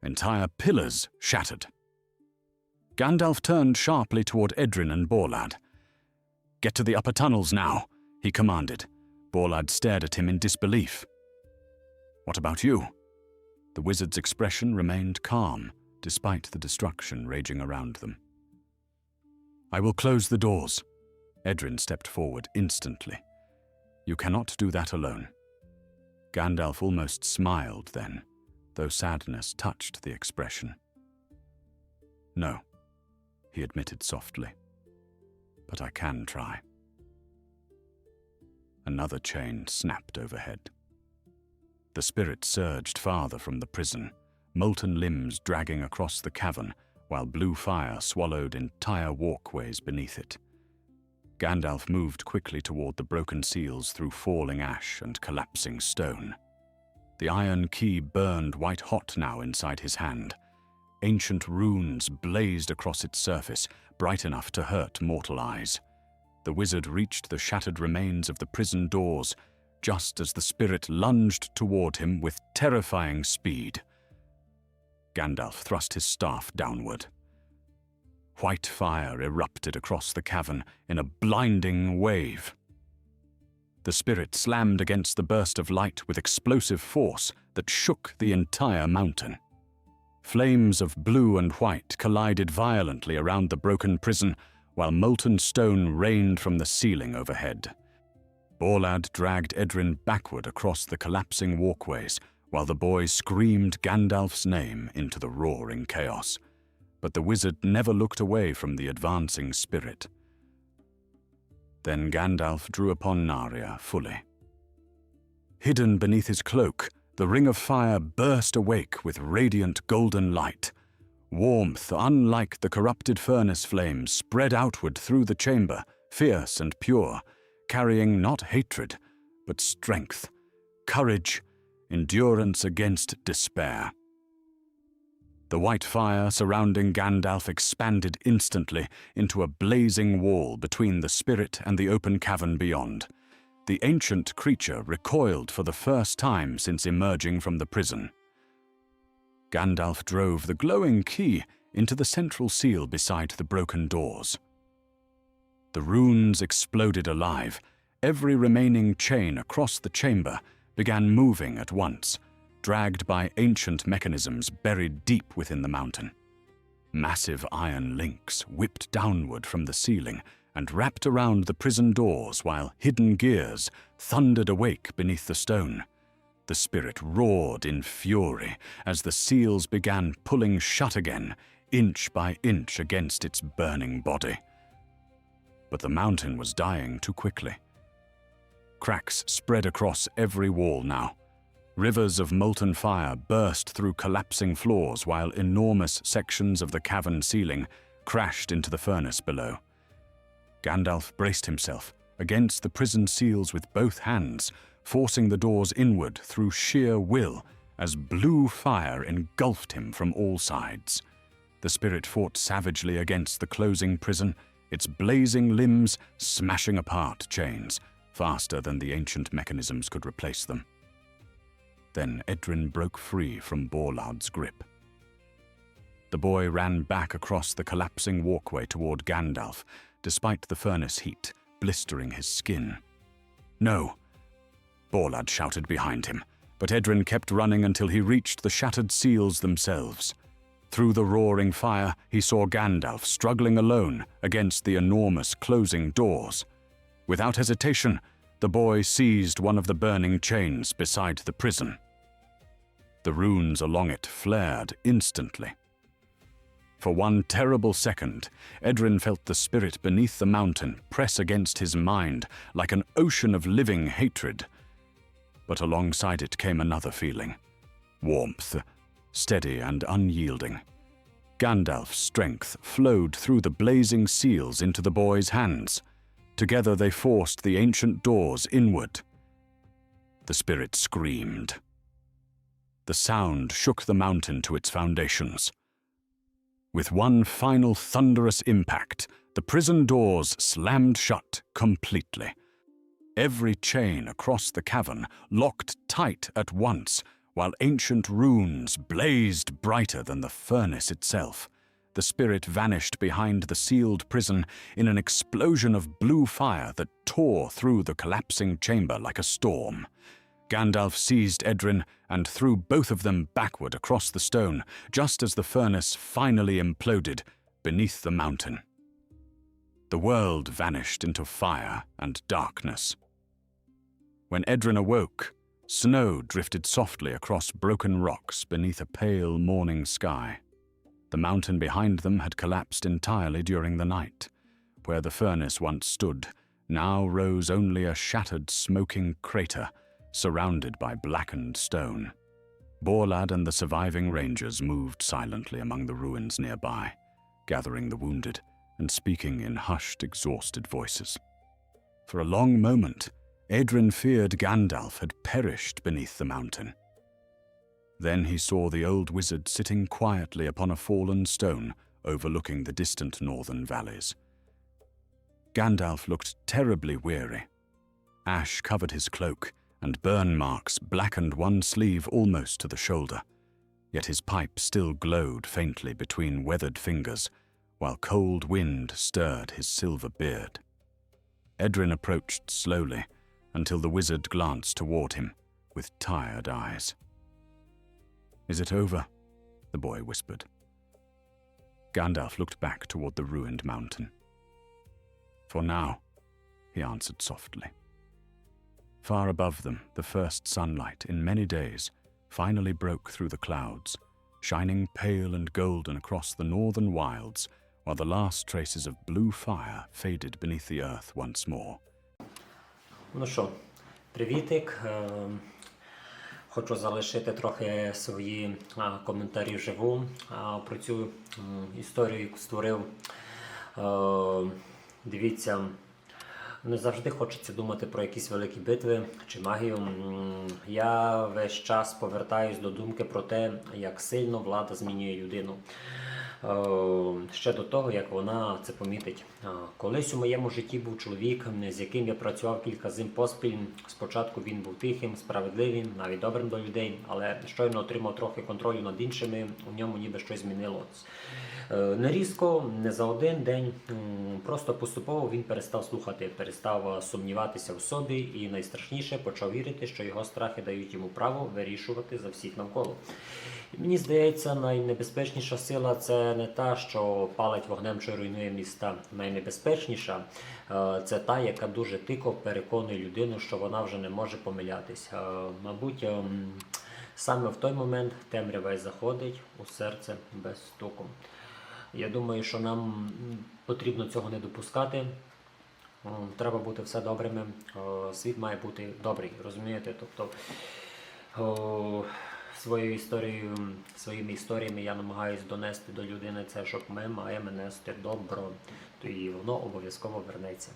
Entire pillars shattered. Gandalf turned sharply toward Edrin and Borlad. "Get to the upper tunnels now," he commanded. Borlad stared at him in disbelief. "What about you?" The wizard's expression remained calm, despite the destruction raging around them. "I will close the doors." Edrin stepped forward instantly. "You cannot do that alone." Gandalf almost smiled then, though sadness touched the expression. "No," he admitted softly, "but I can try." Another chain snapped overhead. The spirit surged farther from the prison, molten limbs dragging across the cavern, while blue fire swallowed entire walkways beneath it. Gandalf moved quickly toward the broken seals through falling ash and collapsing stone. The iron key burned white-hot now inside his hand. Ancient runes blazed across its surface, bright enough to hurt mortal eyes. The wizard reached the shattered remains of the prison doors, just as the spirit lunged toward him with terrifying speed. Gandalf thrust his staff downward. White fire erupted across the cavern in a blinding wave. The spirit slammed against the burst of light with explosive force that shook the entire mountain. Flames of blue and white collided violently around the broken prison, while molten stone rained from the ceiling overhead. Borlad dragged Edrin backward across the collapsing walkways, while the boy screamed Gandalf's name into the roaring chaos. But the wizard never looked away from the advancing spirit. Then Gandalf drew upon Narya fully. Hidden beneath his cloak, the ring of fire burst awake with radiant golden light. Warmth, unlike the corrupted furnace flames, spread outward through the chamber, fierce and pure, carrying not hatred, but strength, courage, endurance against despair. The white fire surrounding Gandalf expanded instantly into a blazing wall between the spirit and the open cavern beyond. The ancient creature recoiled for the first time since emerging from the prison. Gandalf drove the glowing key into the central seal beside the broken doors. The runes exploded alive. Every remaining chain across the chamber began moving at once, dragged by ancient mechanisms buried deep within the mountain. Massive iron links whipped downward from the ceiling and wrapped around the prison doors while hidden gears thundered awake beneath the stone. The spirit roared in fury as the seals began pulling shut again, inch by inch against its burning body. But the mountain was dying too quickly. Cracks spread across every wall now. Rivers of molten fire burst through collapsing floors while enormous sections of the cavern ceiling crashed into the furnace below. Gandalf braced himself against the prison seals with both hands, forcing the doors inward through sheer will as blue fire engulfed him from all sides. The spirit fought savagely against the closing prison, its blazing limbs smashing apart chains faster than the ancient mechanisms could replace them. Then Edrin broke free from Borlad's grip. The boy ran back across the collapsing walkway toward Gandalf, despite the furnace heat blistering his skin. "No!" Borlad shouted behind him, but Edrin kept running until he reached the shattered seals themselves. Through the roaring fire, he saw Gandalf struggling alone against the enormous closing doors. Without hesitation, the boy seized one of the burning chains beside the prison. The runes along it flared instantly. For one terrible second, Edrin felt the spirit beneath the mountain press against his mind like an ocean of living hatred. but alongside it came another feeling. Warmth, steady and unyielding. Gandalf's strength flowed through the blazing seals into the boy's hands. Together they forced the ancient doors inward. The spirit screamed. The sound shook the mountain to its foundations. With one final thunderous impact, the prison doors slammed shut completely. Every chain across the cavern locked tight at once, while ancient runes blazed brighter than the furnace itself. The spirit vanished behind the sealed prison in an explosion of blue fire that tore through the collapsing chamber like a storm. Gandalf seized Edrin and threw both of them backward across the stone, just as the furnace finally imploded beneath the mountain. The world vanished into fire and darkness. When Edrin awoke, snow drifted softly across broken rocks beneath a pale morning sky. The mountain behind them had collapsed entirely during the night. Where the furnace once stood, now rose only a shattered, smoking crater, surrounded by blackened stone. Borlad and the surviving rangers moved silently among the ruins nearby, gathering the wounded and speaking in hushed, exhausted voices. For a long moment, Edrin feared Gandalf had perished beneath the mountain. Then he saw the old wizard sitting quietly upon a fallen stone overlooking the distant northern valleys. Gandalf looked terribly weary. Ash covered his cloak, and burn marks blackened one sleeve almost to the shoulder. Yet his pipe still glowed faintly between weathered fingers, while cold wind stirred his silver beard. Edrin approached slowly, until the wizard glanced toward him with tired eyes. "Is it over?" the boy whispered. Gandalf looked back toward the ruined mountain. "For now," he answered softly. Far above them, the first sunlight in many days finally broke through the clouds, shining pale and golden across the northern wilds, while the last traces of blue fire faded beneath the earth once more. Ну що, привітик. Хочу залишити трохи свої коментарі вживу про цю історію, яку створив. Дивіться, не завжди хочеться думати про якісь великі битви чи магію. Я весь час повертаюсь до думки про те, як сильно влада змінює людину. Ще до того, як вона це помітить. Колись у моєму житті був чоловік, з яким я працював кілька зим поспіль. Спочатку він був тихим, справедливим, навіть добрим до людей, але щойно отримав трохи контролю над іншими, у ньому ніби щось змінилось. Не різко, не за один день, просто поступово він перестав слухати, перестав сумніватися в собі і найстрашніше почав вірити, що його страхи дають йому право вирішувати за всіх навколо. Мені здається, найнебезпечніша сила – це не та, що палить вогнем чи руйнує міста. Найнебезпечніша – це та, яка дуже тихо переконує людину, що вона вже не може помилятись. Мабуть, саме в той момент темрява й заходить у серце без стуку. Я думаю, що нам потрібно цього не допускати. Треба бути все добрими. Світ має бути добрий, розумієте? Тобто, своїми історіями я намагаюся донести до людини це, щоб ми маємо нести добро, то і воно обов'язково вернеться.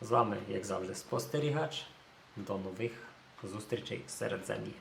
З вами, як завжди, спостерігач. До нових зустрічей серед землі.